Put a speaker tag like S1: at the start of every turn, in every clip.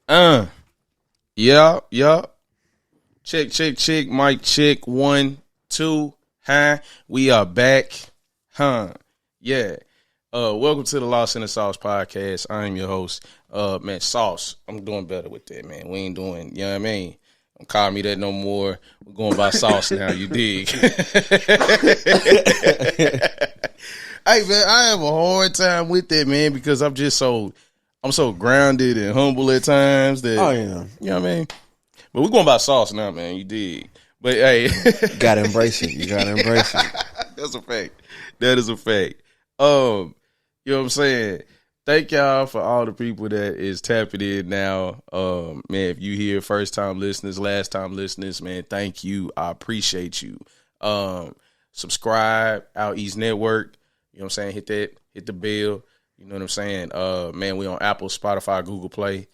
S1: Uh, yeah. Check. Mic check. 1, 2. Hi, we are back. Yeah. Welcome to the Lost in the Sauce podcast. I'm your host. Man, Sauce. I'm doing better with that, man. We ain't doing, you know what I mean? Don't call me that no more. We're going by Sauce now, you dig? Hey, man, I have a hard time with that, man, because I'm so grounded and humble at times that, you know what I mean? But we're going by Sauce now, man, you dig? But, hey.
S2: You got to embrace it.
S1: That's a fact. That is a fact. You know what I'm saying? Thank y'all for all the people that is tapping in now. Man, if you here, first time listeners, last time listeners, man, thank you. I appreciate you. Subscribe, Out East Network. You know what I'm saying? Hit the bell. You know what I'm saying? Man, we on Apple, Spotify, Google Play.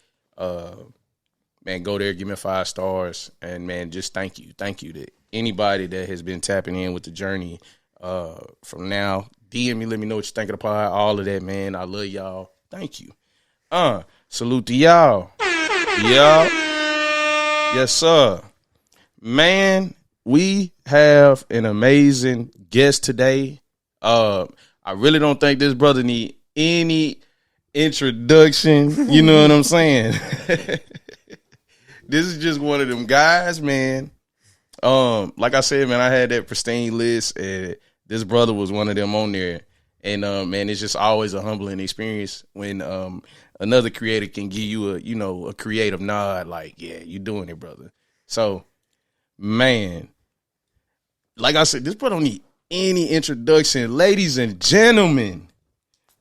S1: Man, go there, give me 5 stars. And man, just thank you. Thank you to anybody that has been tapping in with the journey. From now, DM me, let me know what you think of the pod, all of that, man. I love y'all. Thank you. Salute to y'all. Y'all. Yes, sir. Man, we have an amazing guest today. I really don't think this brother need any introduction. You know what I'm saying? This is just one of them guys, man. Like I said, man, I had that pristine list, and this brother was one of them on there. And, man, it's just always a humbling experience when another creator can give you a creative nod like, yeah, you doing it, brother. So, man, like I said, this brother don't need any introduction. Ladies and gentlemen,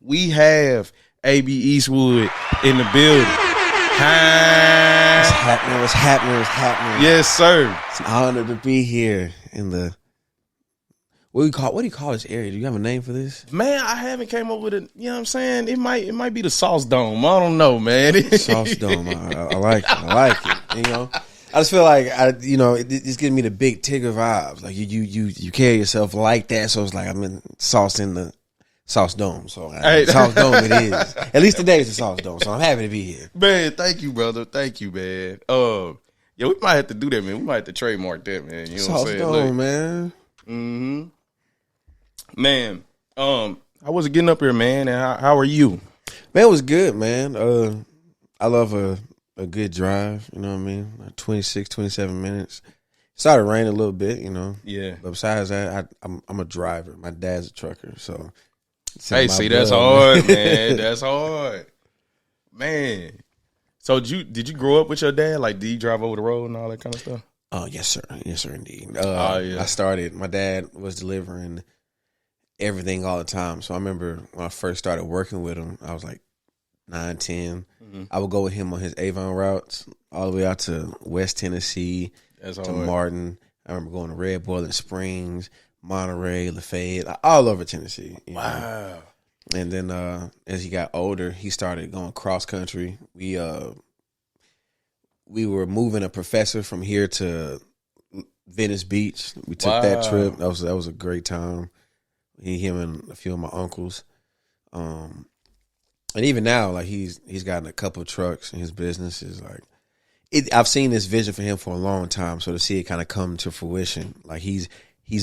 S1: we have AB Eastwood in the building.
S2: What's happening?
S1: Yes, sir.
S2: It's an honor to be here in the what do you call this area? Do you have a name for this?
S1: Man, I haven't came up with it. You know what I'm saying? It might be the Sauce Dome. I don't know, man.
S2: Sauce Dome. I like it. You know, I just feel like it's giving me the big Tigger vibes. Like you carry yourself like that, so it's like I'm in Sauce in the Sauce Dome. So Sauce Dome it is. At least today it's a Sauce Dome. So I'm happy to be here.
S1: Man, thank you, brother. Thank you, man. Yeah, we might have to do that, man. We might have to trademark that, man. You know
S2: Sauce
S1: what I'm saying?
S2: Dome, man.
S1: Mm-hmm. Man, how was it getting up here, man? And how are you?
S2: Man, it was good, man. I love a good drive, you know what I mean? 26, 27 minutes. Started raining a little bit, you know.
S1: Yeah.
S2: But besides that, I'm a driver. My dad's a trucker, so.
S1: Hey, see, that's hard, man. That's hard. Man. So did you grow up with your dad? Like, did he drive over the road and all that kind of stuff?
S2: Oh, yes, sir. Yes, sir, indeed.
S1: Yeah.
S2: My dad was delivering everything all the time. So I remember when I first started working with him, I was like 9, 10. Mm-hmm. I would go with him on his Avon routes all the way out to West Tennessee, to Martin. I remember going to Red Boiling Springs, Monterey, Lafayette, all over Tennessee.
S1: Wow.
S2: know? And then as he got older, he started going cross country. We were moving a professor from here to Venice Beach. We took that trip. That was a great time. Him and a few of my uncles. And even now, like he's gotten a couple of trucks, and his business is like I've seen this vision for him for a long time. So to see it kind of come to fruition, like he's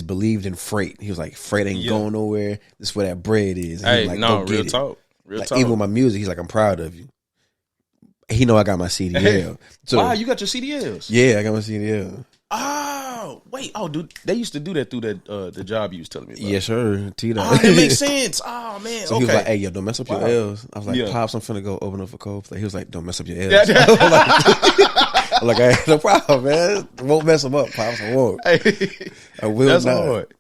S2: believed in freight. He was like, freight ain't going nowhere. This is where that bread is. And
S1: hey,
S2: like,
S1: no,
S2: go
S1: real
S2: get
S1: talk.
S2: it.
S1: Real
S2: like,
S1: talk.
S2: Even with my music, he's like, I'm proud of you. He know I got my CDL. So,
S1: wow, you got your CDLs?
S2: Yeah, I got my CDL.
S1: Oh, wait. Oh, dude, they used to do that through the job you was telling me about.
S2: Yes, sir. T-Dot.
S1: Oh, that makes sense. Oh, man.
S2: So
S1: okay.
S2: he was like, hey, yo, don't mess up your L's. I was like,
S1: Yeah.
S2: Pops, I'm finna go open up for Coldplay. He was like, don't mess up your L's. I'm like, hey, no problem, man. I won't mess them up, Pops. I won't.
S1: Hey,
S2: I will
S1: that's
S2: not.
S1: hard.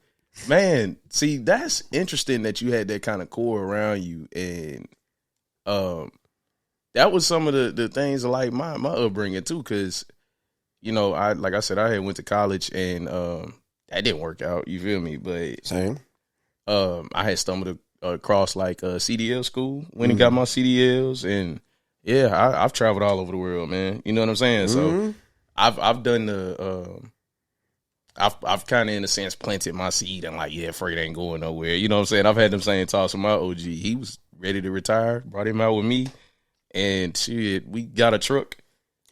S1: Man, see, that's interesting that you had that kind of core around you. And that was some of the things like my upbringing, too, because, you know, like I said, I had went to college and that didn't work out. You feel me? But
S2: Same.
S1: I had stumbled across like a CDL school when and got my CDLs, and yeah, I've traveled all over the world, man. You know what I'm saying? So I've done the I've kind of in a sense planted my seed and like, yeah, freight ain't going nowhere. You know what I'm saying? I've had them same talks with my OG. He was ready to retire, brought him out with me, and shit, we got a truck.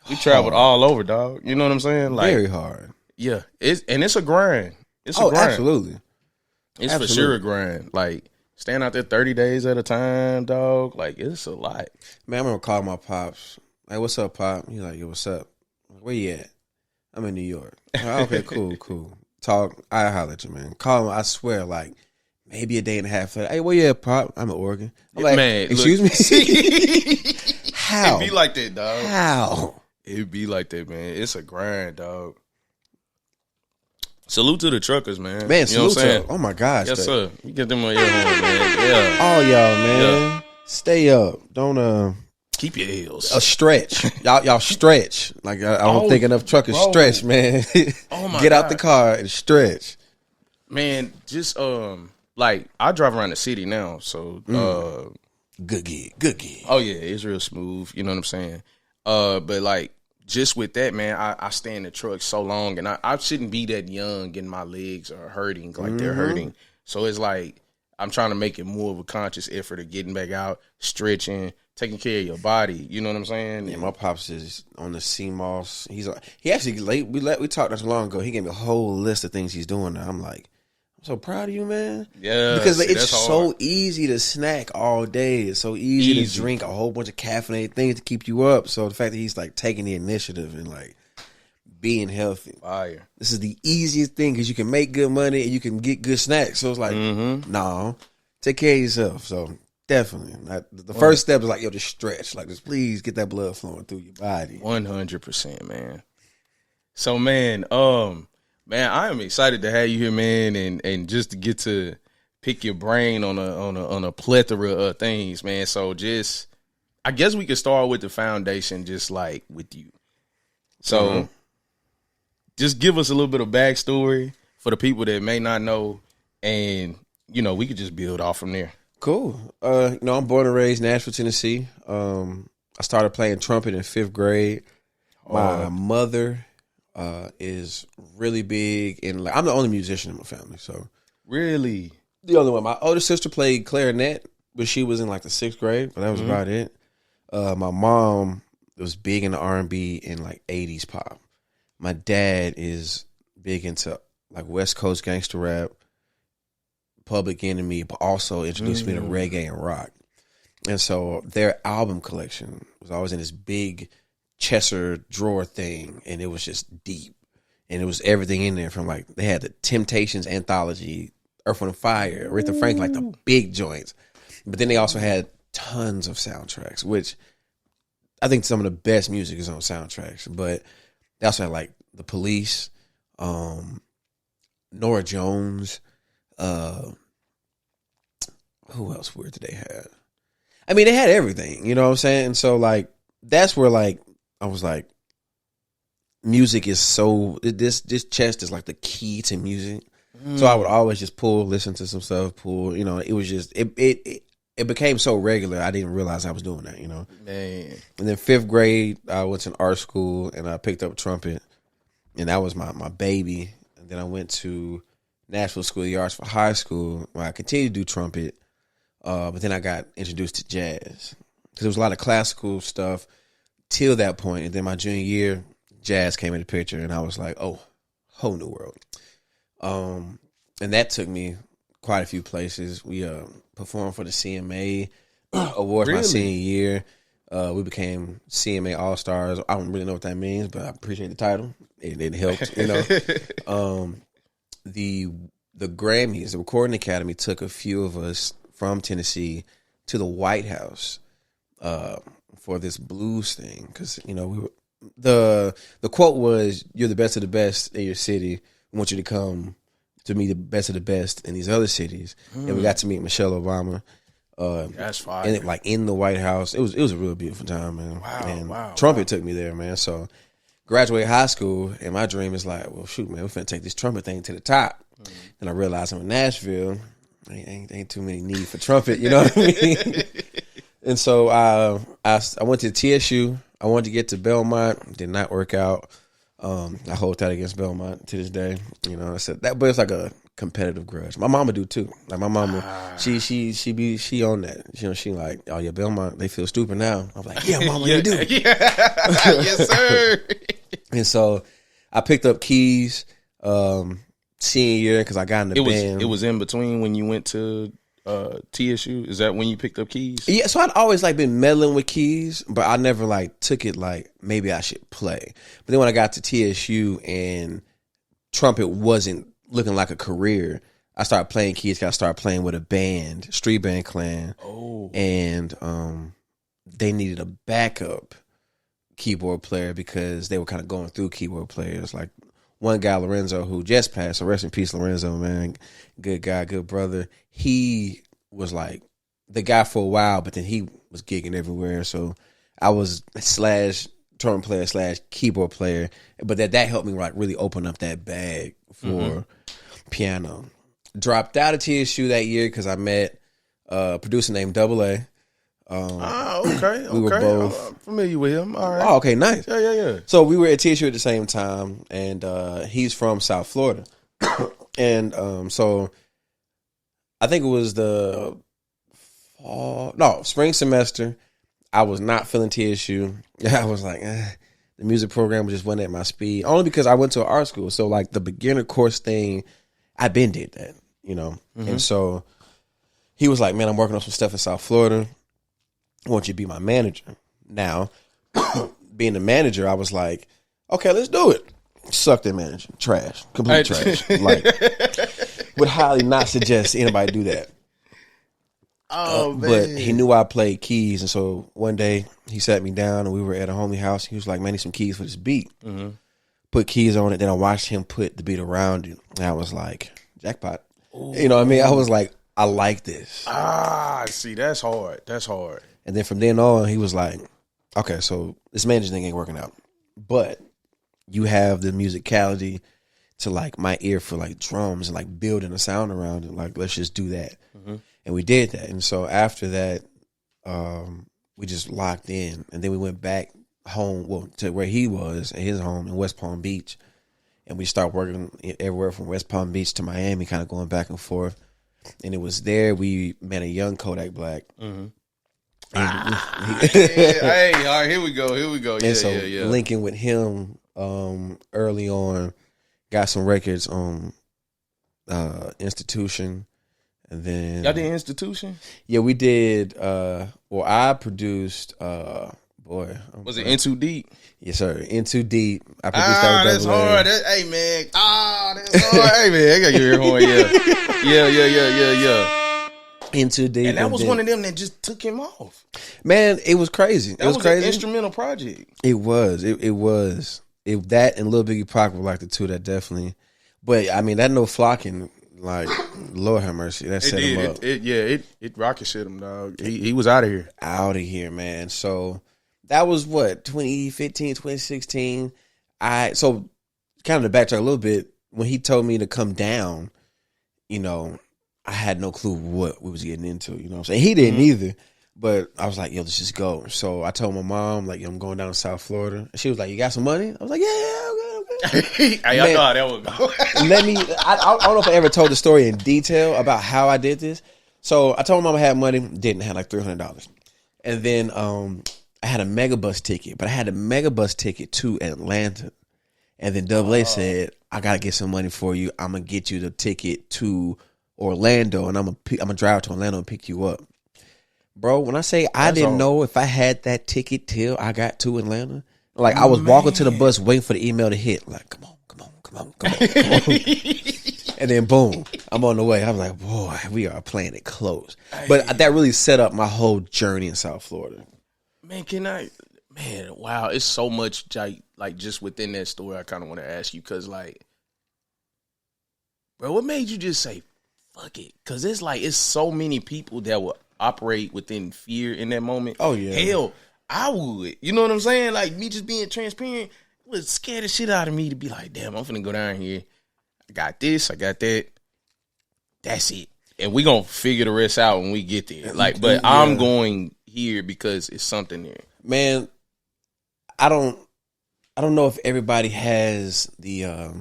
S1: We traveled all over, dog. You know what I'm saying? Like,
S2: very hard.
S1: Yeah, it's a grind. It's a grind.
S2: Absolutely.
S1: It's for sure a grind. Like, staying out there 30 days at a time, dog. Like, it's a lot.
S2: Man, I remember calling my pops. Like, what's up, Pop? He's like, yo, what's up? Where you at? I'm in New York. Like, okay, cool. Talk. I holler at you, man. Call him. I swear, like, maybe a day and a half later. Hey, where you at, Pop? I'm in Oregon. I'm like, man, excuse me? How?
S1: It be like that, dog.
S2: How?
S1: It be like that, man. It's a grind, dog. Salute to the truckers, man.
S2: Man, salute to them. Oh, my gosh.
S1: Yes, sir. You get them on your horn, man. Yeah.
S2: All y'all, man. Yeah. Stay up. Don't,
S1: keep your heels.
S2: Stretch. Y'all stretch. Like, I don't think enough truckers stretch, man.
S1: Oh, my
S2: Get
S1: God.
S2: out the car and stretch.
S1: Man, just, like, I drive around the city now, so,
S2: Good gig.
S1: Oh, yeah, it's real smooth. You know what I'm saying? But, like, just with that, man, I stay in the truck so long, and I shouldn't be that young and my legs are hurting like they're hurting. So it's like I'm trying to make it more of a conscious effort of getting back out, stretching, taking care of your body. You know what I'm saying?
S2: Yeah, my pops is on the CMOS. He actually we talked not too long ago. He gave me a whole list of things he's doing now. I'm like, I'm so proud of you, man.
S1: Yeah,
S2: because like, it's so easy to snack all day. It's so easy to drink a whole bunch of caffeinated things to keep you up. So the fact that he's like taking the initiative and like being healthy,
S1: fire.
S2: This is the easiest thing because you can make good money and you can get good snacks. So it's like, no, take care of yourself. So definitely, the first step is like, yo, just stretch. Like, just please get that blood flowing through your body.
S1: 100%, man. So, man, man, I am excited to have you here, man, and just to get to pick your brain on a plethora of things, man. So just, I guess we could start with the foundation, just like with you. So just give us a little bit of backstory for the people that may not know, and, you know, we could just build off from there.
S2: Cool. I'm born and raised Nashville, Tennessee. I started playing trumpet in 5th grade. My mother is really big in, like, I'm the only musician in my family, so
S1: really
S2: the only one. My older sister played clarinet, but she was in like the 6th grade, but that was about it. My mom was big into R&B and like 80s pop. My dad is big into like West Coast gangster rap, Public Enemy, but also introduced me to reggae and rock. And so their album collection was always in this big Chesser drawer thing, and it was just deep. And it was everything in there from, like, they had the Temptations anthology, Earth, Wind & Fire, Aretha Franklin, like the big joints. But then they also had tons of soundtracks, which I think some of the best music is on soundtracks. But they also had, like, The Police, Norah Jones, who else weird did they have? I mean, they had everything, you know what I'm saying? And so, like, that's where, like, I was like, music is so, this chest is like the key to music. So I would always just listen to some stuff, you know, it was just, it became so regular, I didn't realize I was doing that, you know.
S1: Man.
S2: And then 5th grade, I went to an art school and I picked up trumpet, and that was my baby. And then I went to Nashville School of the Arts for high school, where I continued to do trumpet, but then I got introduced to jazz. Because there was a lot of classical stuff till that point. And then my junior year, jazz came into the picture, and I was like, oh, whole new world. And that took me quite a few places. We performed for the CMA Awards my senior year. We became CMA All-Stars. I don't really know what that means, but I appreciate the title. It helped, you know. The Grammys, the Recording Academy, took a few of us from Tennessee to the White House for this blues thing, because, you know, we were, the quote was, "You're the best of the best in your city. I want you to come to meet the best of the best in these other cities." And we got to meet Michelle Obama.
S1: That's fine.
S2: And like in the White House, it was a real beautiful time, man.
S1: Wow.
S2: Trumpet took me there, man. So graduate high school, and my dream is like, well, shoot, man, we're finna take this trumpet thing to the top. Then I realized I'm in Nashville. Ain't too many need for trumpet, you know what I mean? And so I went to TSU. I wanted to get to Belmont. Did not work out. I hold tight against Belmont to this day. You know, I said that, but it's like a competitive grudge. My mama do too. Like my mama, she on that. You know, she like, oh yeah, Belmont, they feel stupid now. I'm like, yeah, mama, they do.
S1: Yeah. Yes, sir.
S2: And so I picked up keys senior year because I got in the band.
S1: It was in between when you went to TSU. Is that when you picked up keys?
S2: Yeah, so I'd always like been meddling with keys, but I never like took it like maybe I should play. But then when I got to TSU and trumpet wasn't looking like a career, I started playing keys. I started playing with a band, street band clan.
S1: Oh,
S2: and they needed a backup keyboard player because they were kind of going through keyboard players. Like one guy, Lorenzo, who just passed, so rest in peace, Lorenzo, man. Good guy, good brother. He was like the guy for a while, but then he was gigging everywhere. So I was / trumpet player / keyboard player. But that helped me like really open up that bag for piano. Dropped out of TSU that year because I met a producer named AA.
S1: Okay.
S2: We were both
S1: I'm familiar with him. All right.
S2: Oh, okay, nice.
S1: Yeah.
S2: So we were at TSU at the same time, and he's from South Florida. And so I think it was the spring semester. I was not feeling TSU. I was like, the music program just wasn't at my speed. Only because I went to an art school. So like the beginner course thing, I been did that, you know. And so he was like, man, I'm working on some stuff in South Florida. I want you to be my manager. Now, being the manager, I was like, okay, let's do it. Suck that manager. Trash. Complete trash. Like, would highly not suggest anybody do that.
S1: Oh, man.
S2: But he knew I played keys, and so one day he sat me down, and we were at a homie house. He was like, man, I need some keys for this beat. Put keys on it. Then I watched him put the beat around it, and I was like, jackpot. Ooh. You know what I mean? I was like, I like this.
S1: See, that's hard. That's hard.
S2: And then from then on, he was like, okay, so this manager thing ain't working out. But you have the musicality to like my ear for like drums and like building a sound around it. Like, let's just do that. And we did that. And so after that, we just locked in. And then we went back home, to where he was at his home in West Palm Beach. And we started working everywhere from West Palm Beach to Miami, kind of going back and forth. And it was there we met a young Kodak Black.
S1: Hey, all right, here we go. Yeah.
S2: Linking with him early on, got some records on Institution, and then
S1: y'all did Institution.
S2: Yeah, we did. I produced. Was
S1: it In Too Deep?
S2: Yes, sir. In Too Deep. I produced that.
S1: That's hard. Hey, man. That's hard. Hey, man. I got your ear horn. Yeah.
S2: In Too Deep.
S1: And that was one of them that just took him off.
S2: Man, it was crazy.
S1: That was crazy. An instrumental project.
S2: It was. It was. That and Lil Biggie Pac were like the two that definitely. But I mean, that No Flocking, like, Lord have mercy, that set him up.
S1: It rocket shit him, dog. He was out of here.
S2: Out of here, man. So that was what, 2015, 2016. So kind of to backtrack a little bit, when he told me to come down, you know, I had no clue what we was getting into, you know what I'm saying? He didn't either, but I was like, yo, let's just go. So I told my mom, like, yo, I'm going down to South Florida. And she was like, you got some money? I was like, yeah, okay.
S1: I know how that would go.
S2: I don't know if I ever told the story in detail about how I did this. So I told my mom I had money, didn't have like $300. And then I had a megabus ticket, but I had a megabus ticket to Atlanta. And then AA said, I got to get some money for you. I'm going to get you the ticket to Orlando, and I'm gonna drive to Orlando and pick you up. Bro, when I say I didn't know if I had that ticket till I got to Atlanta, like I was walking to the bus waiting for the email to hit, like, come on. And then boom, I'm on the way. I'm like, boy, we are playing it close. But that really set up my whole journey in South Florida.
S1: Wow, it's so much like just within that story I kind of want to ask you, because like, bro, what made you just say fuck it? Because it's so many people that will operate within fear in that moment.
S2: Oh yeah,
S1: hell, I would. You know what I'm saying? Like, me just being transparent would scare the shit out of me to be like, damn, I'm finna go down here. I got this, I got that. That's it. And we gonna figure the rest out when we get there. Like, but yeah. I'm going here because it's something there.
S2: Man, I don't know if everybody has the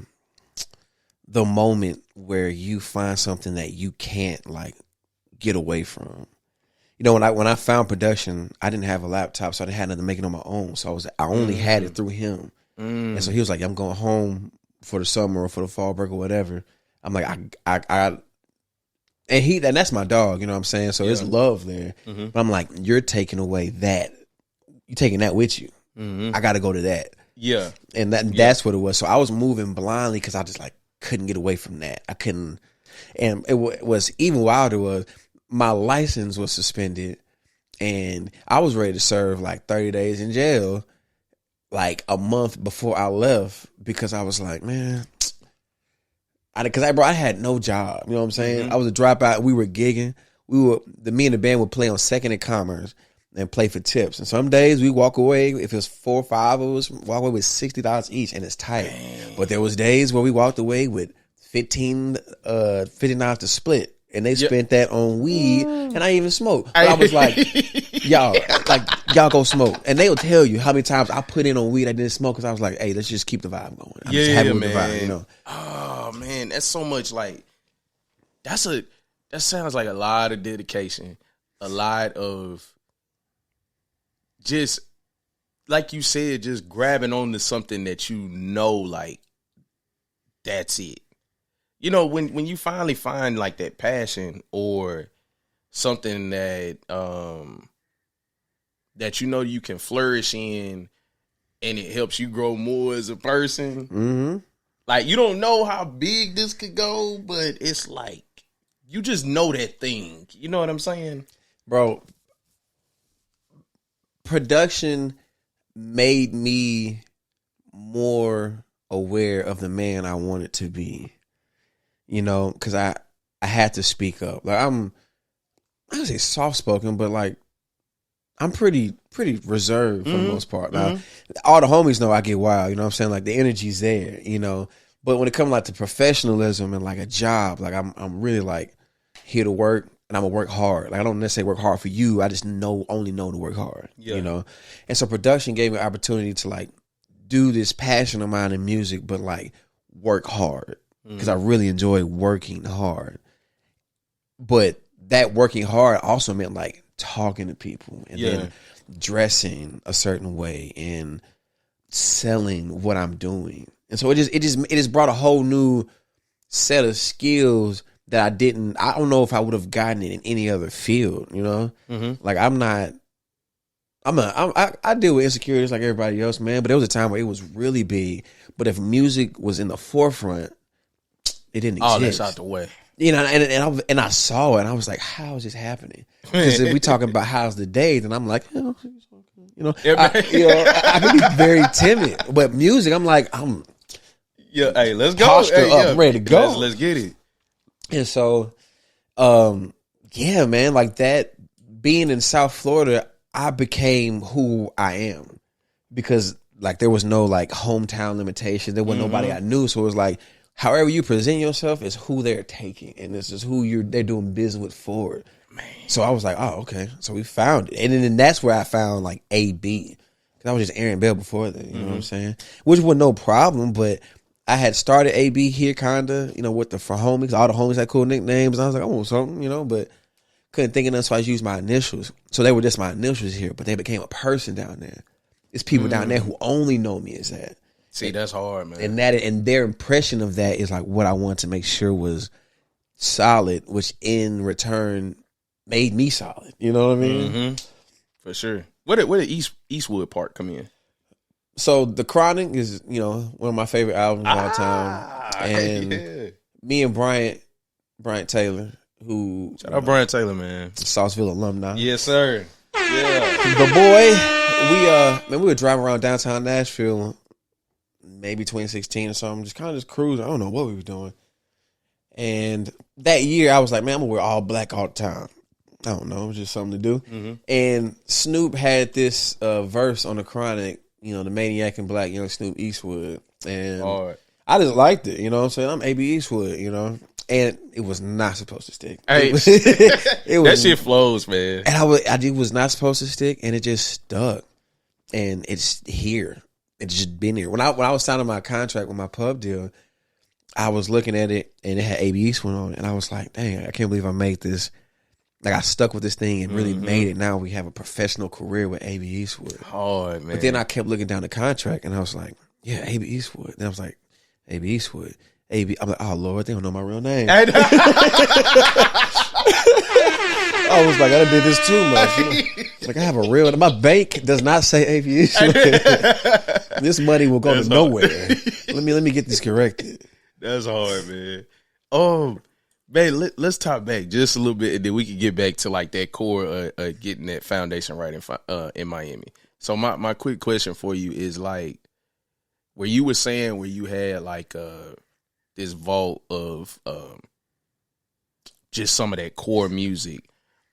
S2: the moment where you find something that you can't like get away from. You know, when I found production, I didn't have a laptop, so I didn't have nothing to make it on my own. So I only had it through him. And so he was like, I'm going home for the summer or for the fall break or whatever. I'm like, and that's my dog, you know what I'm saying? So it's love there. But I'm like, you're taking away that. You're taking that with you. I got to go to that.
S1: Yeah.
S2: And that's what it was. So I was moving blindly because I just like couldn't get away from that. I couldn't. And it was even wilder was my license was suspended and I was ready to serve like 30 days in jail like a month before I left because I was like, man, I had no job. You know what I'm saying? I was a dropout. We were gigging. Me and the band would play on 2nd and Commerce and play for tips. And some days we walk away, if it was 4 or 5 of us, walk away with $60 each and it's tight. Dang. But there was days where we walked away with $50 to split. And they spent that on weed, and I even smoked. So I was like, y'all go smoke. And they'll tell you how many times I put in on weed I didn't smoke because I was like, hey, let's just keep the vibe going. I'm just happy with the vibe, you know.
S1: Oh man, that's so much like that sounds like a lot of dedication, a lot of just like you said, just grabbing onto something that you know, like that's it. You know, when you finally find like that passion or something that that you know you can flourish in and it helps you grow more as a person. Like you don't know how big this could go, but it's like you just know that thing. You know what I'm saying?
S2: Bro, production made me more aware of the man I wanted to be. You know, because I had to speak up. Like I don't say soft spoken, but like I'm pretty reserved for the most part. Now, all the homies know I get wild. You know what I'm saying? Like the energy's there. You know, but when it comes like to professionalism and like a job, like I'm really like here to work and I'm gonna work hard. Like I don't necessarily work hard for you. I just only know to work hard. You know, and so production gave me an opportunity to like do this passion of mine in music, but like work hard. Because I really enjoy working hard. But that working hard also meant like talking to people and then dressing a certain way and selling what I'm doing. And so it just brought a whole new set of skills that I don't know if I would have gotten it in any other field, you know? Like I deal with insecurities like everybody else, man, but there was a time where it was really big. But if music was in the forefront, it didn't exist.
S1: Oh, that's out the way.
S2: You know, and I saw it, and I was like, "How is this happening?" Because if we talking about how's the day, then I'm like, I can be very timid. But music, I'm like,
S1: hey, let's go.
S2: Posture up, I'm ready to go.
S1: Let's get it.
S2: And so, man, like that. Being in South Florida, I became who I am because like there was no like hometown limitations. There wasn't nobody I knew, so it was like. However you present yourself is who they're taking, and this is who they're doing business with forward. Man. So I was like, oh, okay. So we found it, and then that's where I found like AB, because I was just Aaron Bell before that. You know what I'm saying? Which was no problem, but I had started AB here, kinda, you know, with for homies. All the homies had cool nicknames, and I was like, I want something, you know, but couldn't think of nothing, so I used my initials. So they were just my initials here, but they became a person down there. It's people down there who only know me as that.
S1: See, that's hard, man.
S2: And their impression of that is like what I wanted to make sure was solid, which in return made me solid. You know what I mean?
S1: For sure. Where did Eastwood Park come in?
S2: So The Chronic is, you know, one of my favorite albums of all time. And me and Bryant Taylor, who
S1: shout out Bryant Taylor, man,
S2: Sauceville alumni.
S1: Yes, sir. Yeah,
S2: the boy. We were driving around downtown Nashville. Maybe 2016 or something, just cruising. I don't know what we were doing. And that year, I was like, man, I'm going to wear all black all the time. I don't know. It was just something to do. And Snoop had this verse on The Chronic, you know, the Maniac in Black, young Snoop Eastwood. And I just liked it, you know what I'm saying? I'm AB Eastwood, you know? And it was not supposed to stick.
S1: Hey, that shit flows, man.
S2: And it was not supposed to stick, and it just stuck. And it's here. It's just been here. When I was signing my contract with my pub deal, I was looking at it and it had AB Eastwood on it, and I was like, dang, I can't believe I made this. Like, I stuck with this thing and really made it. Now we have a professional career with AB Eastwood.
S1: Hard, man.
S2: But then I kept looking down the contract, and I was like, yeah, AB Eastwood. Then I was like, AB Eastwood. I'm like, oh, Lord, they don't know my real name. I was like, I done did this too much. You know? Like, I have a real, my bank does not say AB Eastwood. This money will go to nowhere. Let me get this corrected.
S1: That's hard, man. Man, let's talk back just a little bit, and then we can get back to like that core getting that foundation right in Miami. So my quick question for you is like, where you were saying where you had like this vault of just some of that core music.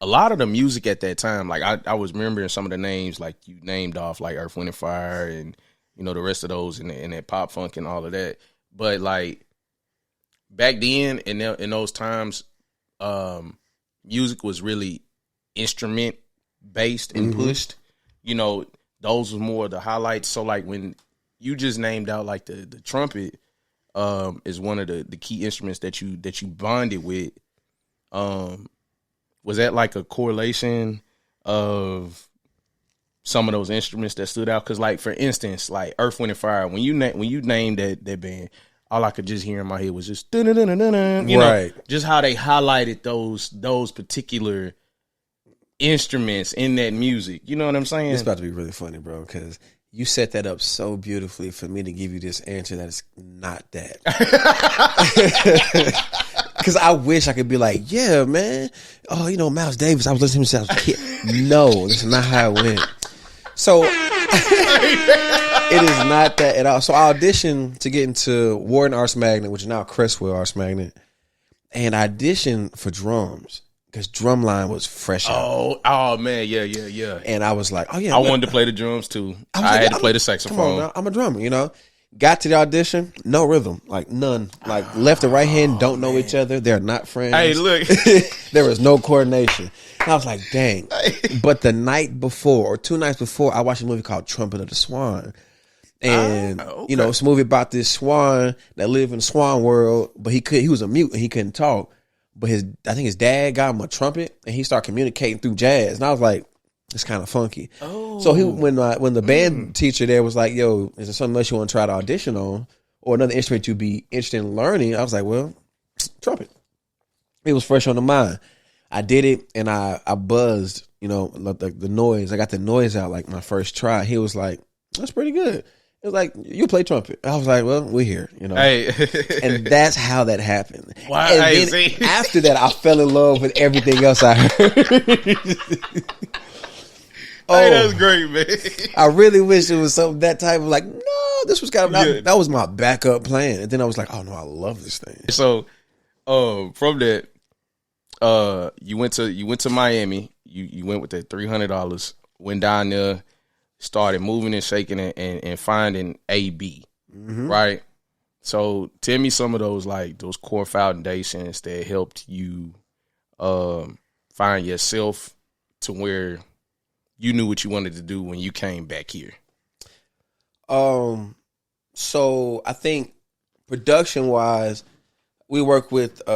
S1: A lot of the music at that time, like I was remembering some of the names like you named off, like Earth, Wind and Fire, and you know the rest of those and that pop funk and all of that. But like back then in those times, music was really instrument based and pushed. You know, those were more the highlights. So like when you just named out like the trumpet is one of the key instruments that you bonded with. Was that like a correlation of some of those instruments that stood out? Because like for instance, like Earth, Wind and Fire, when you named that band, all I could just hear in my head was just you know, just how they highlighted those particular instruments in that music. You know what I'm saying?
S2: It's about to be really funny, bro, because you set that up so beautifully for me to give you this answer that is not that. Because I wish I could be like, yeah, man. Oh, you know, Miles Davis, I was listening to him since I was a kid. No, this is not how it went. So it is not that at all. So I auditioned to get into Warden Arts Magnet, which is now Crestwell Arts Magnet, and I auditioned for drums because drumline was fresh out.
S1: Oh man, yeah.
S2: And I was like, oh yeah,
S1: I wanted to play the drums too. I had to play the saxophone.
S2: Come on, now, I'm a drummer, you know. Got to the audition, no rhythm, like none. Like left and right hand don't know each other. They're not friends.
S1: Hey, look.
S2: There was no coordination. And I was like, dang. But the night before, or 2 nights before, I watched a movie called Trumpet of the Swan. And, you know, it's a movie about this swan that lived in the swan world, but he was a mute and he couldn't talk. But I think his dad got him a trumpet and he started communicating through jazz. And I was like, it's kind of funky. So when the band teacher there was like, yo, is there something else you want to try to audition on or another instrument you'd be interested in learning? I was like, well, trumpet. It was fresh on the mind. I did it and I buzzed, you know, the noise. I got the noise out like my first try. He was like, that's pretty good. It was like, you play trumpet. I was like, well, we're here, you know. Hey. And that's how that happened.
S1: Wow.
S2: And then after that, I fell in love with everything else I heard.
S1: Hey, that's great, man.
S2: I really wish it was something that type of like, no, this was kind of, that was my backup plan. And then I was like, oh no, I love this thing.
S1: So, from that, you went to Miami. You went with that $300, went down there, started moving and shaking it and finding AB, right? So tell me some of those core foundations that helped you find yourself to where you knew what you wanted to do when you came back here.
S2: So I think production wise, we work with we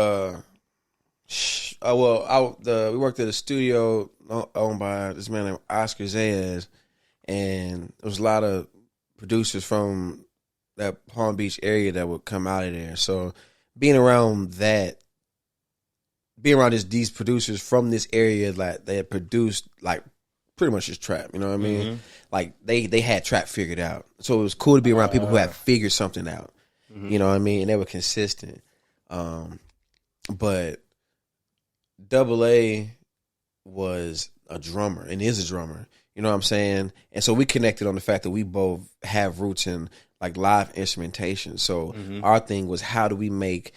S2: worked at a studio owned by this man named Oscar Zayas, and there was a lot of producers from that Palm Beach area that would come out of there. So being around these producers from this area, like they had produced like pretty much just trap, you know what I mean? Like they had trap figured out. So it was cool to be around people who had figured something out. You know what I mean? And they were consistent. But Double A was a drummer and is a drummer. You know what I'm saying? And so we connected on the fact that we both have roots in like live instrumentation. So our thing was, how do we make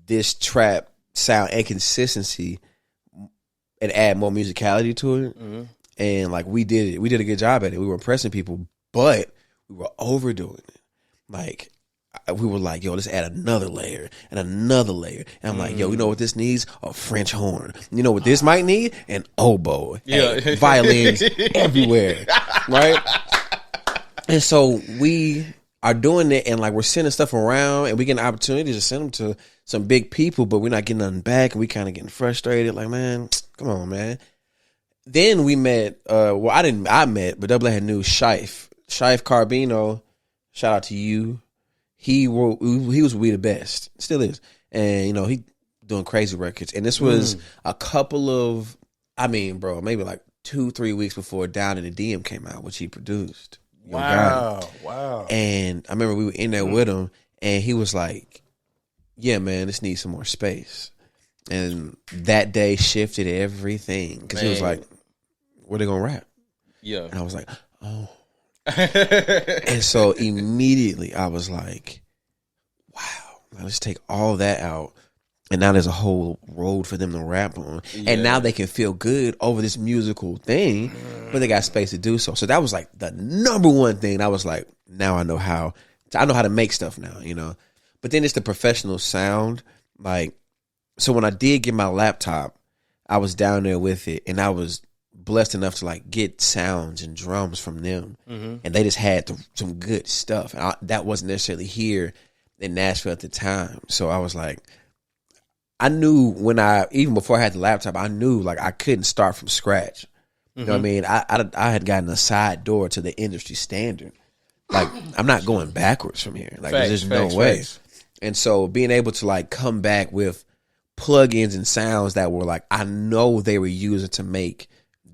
S2: this trap sound and consistency and add more musicality to it? And like we did it. We did a good job at it. We were impressing people, but we were overdoing it. Like we were like, yo, let's add another layer and another layer. And I'm like, yo, you know what this needs? A French horn. You know what this might need? An oboe. Violins everywhere. Right? And so we are doing it, and like we're sending stuff around, and we get an opportunity to send them to some big people, but we're not getting nothing back, and we kind of getting frustrated. Like, man, come on, man. Then we met. I met, but Double A had knew Shife Carbino. Shout out to you. He was We the Best, still is, and he doing crazy records. And this was a couple of, maybe like 2-3 weeks before Down in the DM came out, which he produced.
S1: Wow.
S2: And I remember we were in there with him, and he was like, yeah, man, this needs some more space. And that day shifted everything, because he was like, where they gonna rap?
S1: Yeah.
S2: And I was like, oh. And so immediately I was like, wow, let's take all that out. And now there's a whole road for them to rap on. Yeah. And now they can feel good over this musical thing, but they got space to do so. So that was like the number one thing. I was like, now I know how to make stuff now, But then it's the professional sound. Like, so when I did get my laptop, I was down there with it, and I was blessed enough to like get sounds and drums from them. And they just had some good stuff. That wasn't necessarily here in Nashville at the time. So I was like, I knew even before I had the laptop, I knew like I couldn't start from scratch. You know what I mean? I had gotten a side door to the industry standard. Like, I'm not going backwards from here. Like, there's just no way. And so being able to like come back with plugins and sounds that were like, I know they were using to make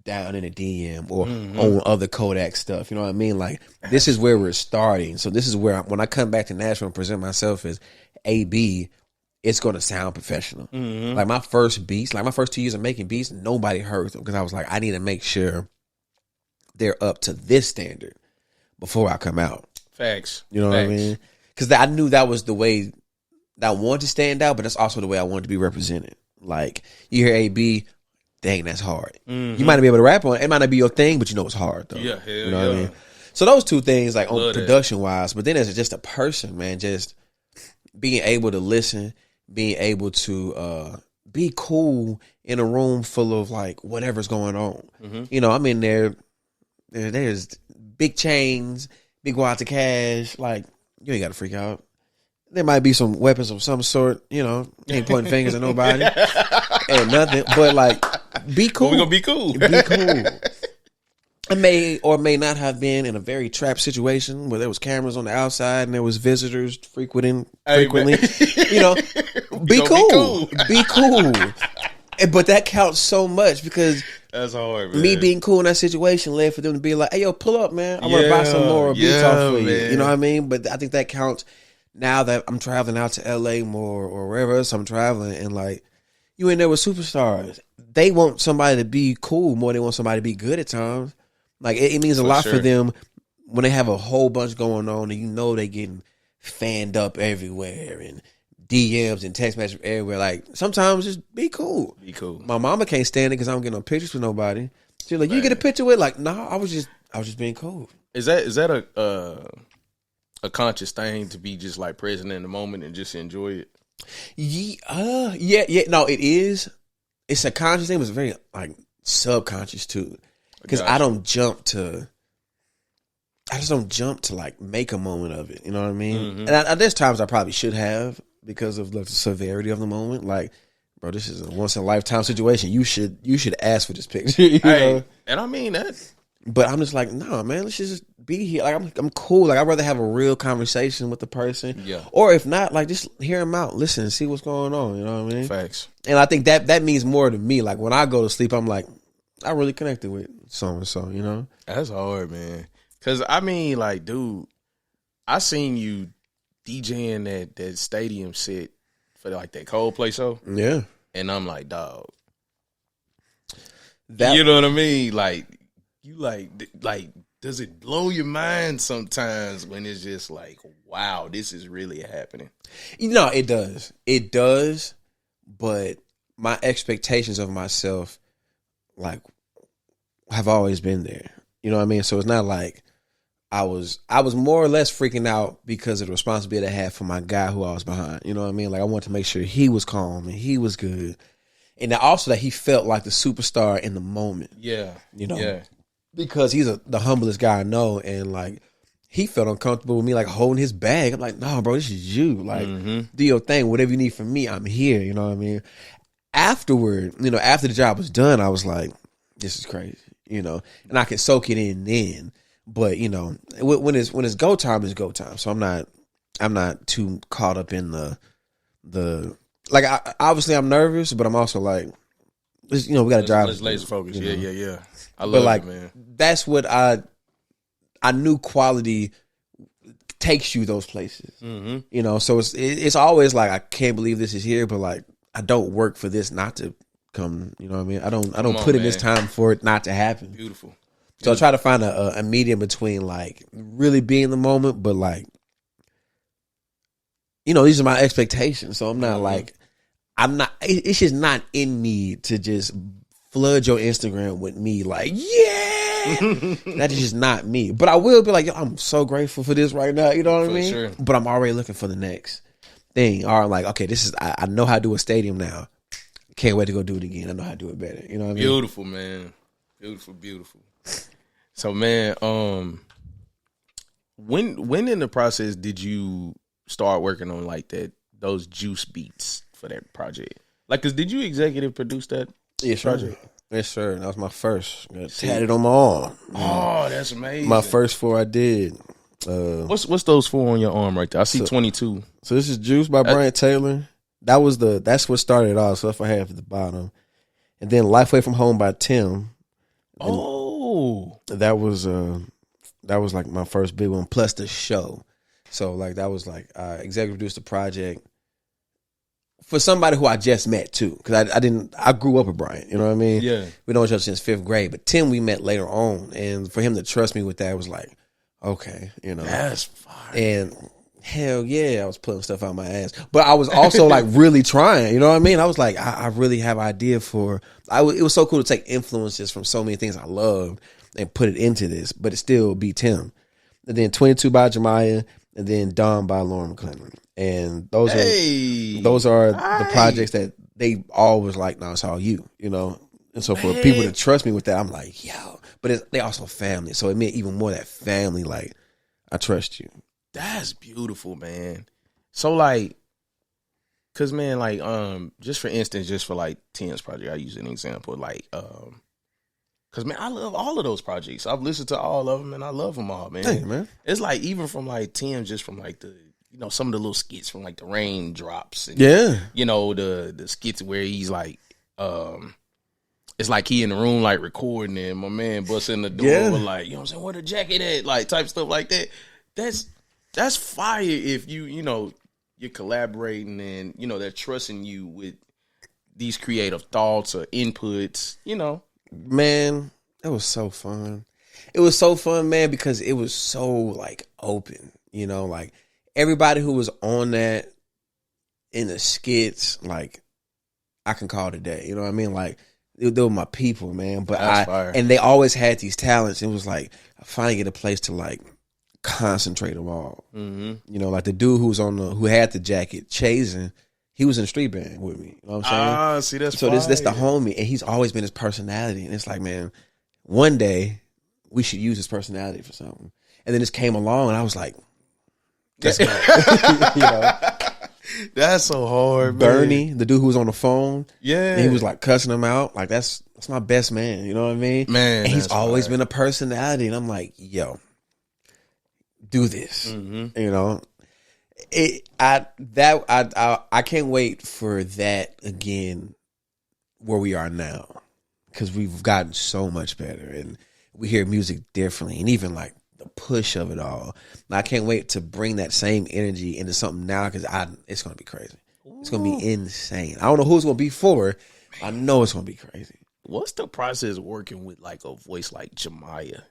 S2: Down in a DM or on other Kodak stuff. You know what I mean? Like, this is where we're starting. So this is where when I come back to Nashville and present myself as AB, it's going to sound professional. Like my first beats, like my first 2 years of making beats, nobody heard them, because I was like, I need to make sure they're up to this standard before I come out.
S1: Facts.
S2: You know what I mean? Because I knew that was the way that I wanted to stand out, but that's also the way I wanted to be represented. Like, you hear AB, dang, that's hard. You might not be able to rap on it. It might not be your thing, but you know it's hard, though.
S1: Yeah, hell
S2: you know what I mean? So those two things, like, on production-wise, but then as just a person, man, just being able to listen, being able to be cool in a room full of, like, whatever's going on. I'm in there, there's big chains, big wads of cash, like, you ain't got to freak out. There might be some weapons of some sort, ain't pointing fingers at nobody and nothing, but like, be cool.
S1: We're going to be cool.
S2: Be cool. I may or may not have been in a very trapped situation where there was cameras on the outside and there was visitors frequently. Be cool. Be cool. But that counts so much, because
S1: that's hard, man.
S2: Me being cool in that situation led for them to be like, hey, yo, pull up, man. I want to buy some more beats off for you. You know what I mean? But I think that counts now that I'm traveling out to LA more or wherever else I'm traveling, and like, you in there with superstars. They want somebody to be cool more than they want somebody to be good at times. Like, it means a lot for them when they have a whole bunch going on, and they getting fanned up everywhere and DMs and text messages everywhere. Like, sometimes just be cool.
S1: Be cool.
S2: My mama can't stand it because I don't get no pictures with nobody. She's like, you get a picture with? Like, nah, I was just being cool.
S1: Is that a conscious thing to be just like present in the moment and just enjoy it?
S2: Yeah. No, it is. It's a conscious thing, but it's very like subconscious too. Because I just don't jump to like make a moment of it. You know what I mean? And there's times I probably should have, because of the severity of the moment. Like, bro, this is a once in a lifetime situation. You should ask for this picture. You know?
S1: And I mean that.
S2: But I'm just like, no, man, let's just be here. Like, I'm cool. Like, I'd rather have a real conversation with the person. Yeah. Or if not, like, just hear them out, listen, see what's going on. You know what I mean?
S1: Facts.
S2: And I think that means more to me. Like, when I go to sleep, I'm like, I really connected with so-and-so,
S1: That's hard, man. Because, I mean, like, dude, I seen you DJing that stadium set for, like, that Coldplay show.
S2: Yeah.
S1: And I'm like, dog. You know what I mean? Like, you like, does it blow your mind sometimes when it's just like, wow, this is really happening?
S2: It does. It does. But my expectations of myself, like, have always been there. You know what I mean? So it's not like I was more or less freaking out because of the responsibility I had for my guy who I was behind. You know what I mean? Like, I wanted to make sure he was calm and he was good. And also that he felt like the superstar in the moment.
S1: Yeah.
S2: Yeah. Because he's the humblest guy I know. And like, he felt uncomfortable with me like holding his bag. I'm like, no, bro, this is you. Like, do your thing. Whatever you need from me, I'm here. You know what I mean? Afterward, after the job was done, I was like, this is crazy, and I can soak it in then. But, when it's go time, it's go time. So I'm not too caught up in the like, obviously I'm nervous, but I'm also like, we got to drive.
S1: Let's laser focus. Yeah. I love it, man.
S2: That's what I knew quality takes you those places. So it's always like, I can't believe this is here, but like, I don't work for this not to come. You know what I mean? I don't put in this time for it not to happen.
S1: Beautiful.
S2: So I try to find a medium between like really being in the moment, but like, these are my expectations. So I'm not like, it's just not in me to just flood your Instagram with me like, that is just not me. But I will be like, yo, I'm so grateful for this right now. You know what I mean? Sure. But I'm already looking for the next thing. Or like, okay, I know how to do a stadium now. Can't wait to go do it again. I know how to do it better. You know what I mean?
S1: Beautiful, man. Beautiful. So, man, when in the process did you start working on like those juice beats for that project? Like, cause did you executive produce that project?
S2: Yes, sir. That was my first. Got tatted on my arm.
S1: Oh, that's amazing.
S2: My first 4 I did.
S1: What's those 4 on your arm right there? I see 22.
S2: So this is Juice by Bryant Taylor. That's what started it off. So that's what I have at the bottom. And then Life Away from Home by Tim. That was like my first big one, plus the show. So like that was like executive produced the project for somebody who I just met too, because I grew up with Brian. You know what I mean?
S1: Yeah.
S2: We know each other since 5th grade, but Tim we met later on, and for him to trust me with that was like, okay,
S1: that's fire.
S2: And hell yeah, I was pulling stuff out my ass, but I was also like really trying. You know what I mean? I was like, I really have an idea for. It was so cool to take influences from so many things I loved and put it into this, but it still beat Tim. And then 22 by Jamiah, and then Dawn by Lauren McClinton. And those are the projects that they always like, no, it's all you, And so for people to trust me with that, I'm like, yo. But they also family. So it meant even more that family, like, I trust you.
S1: That's beautiful, man. So like, cause man, like, just for instance, just for like Tim's project, I use an example, like, cause man, I love all of those projects. I've listened to all of them and I love them all, man.
S2: Hey, man.
S1: It's like, even from like Tim, just from like the, some of the little skits from like the raindrops and, the skits where he's like, it's like he in the room like recording and my man busts in the door with like, what I'm saying, where the jacket at? Like type stuff like that. That's fire if you're collaborating and, they're trusting you with these creative thoughts or inputs,
S2: Man, it was so fun. It was so fun, man, because it was so like open, like everybody who was on that in the skits, like I can call it a day. You know what I mean? Like they were my people, man. But and they always had these talents. It was like I finally get a place to like concentrate them all. Mm-hmm. Like the dude who had the jacket, Chasing, he was in the street band with me. You know what I'm saying?
S1: See, that's
S2: so. This the homie, and he's always been his personality. And it's like, man, one day we should use his personality for something. And then this came along, and I was like, let's go.
S1: That's so hard, man.
S2: Bernie, the dude who was on the phone,
S1: and
S2: he was like cussing him out. Like that's my best man. You know what I mean?
S1: Man,
S2: and he's always been a personality, and I'm like, yo, do this. Mm-hmm. I can't wait for that again, where we are now, because we've gotten so much better, and we hear music differently, and even like the push of it all. And I can't wait to bring that same energy into something now, because it's going to be crazy. It's going to be insane. I don't know who it's going to be for. I know it's going to be crazy.
S1: What's the process working with like a voice like Jamiah?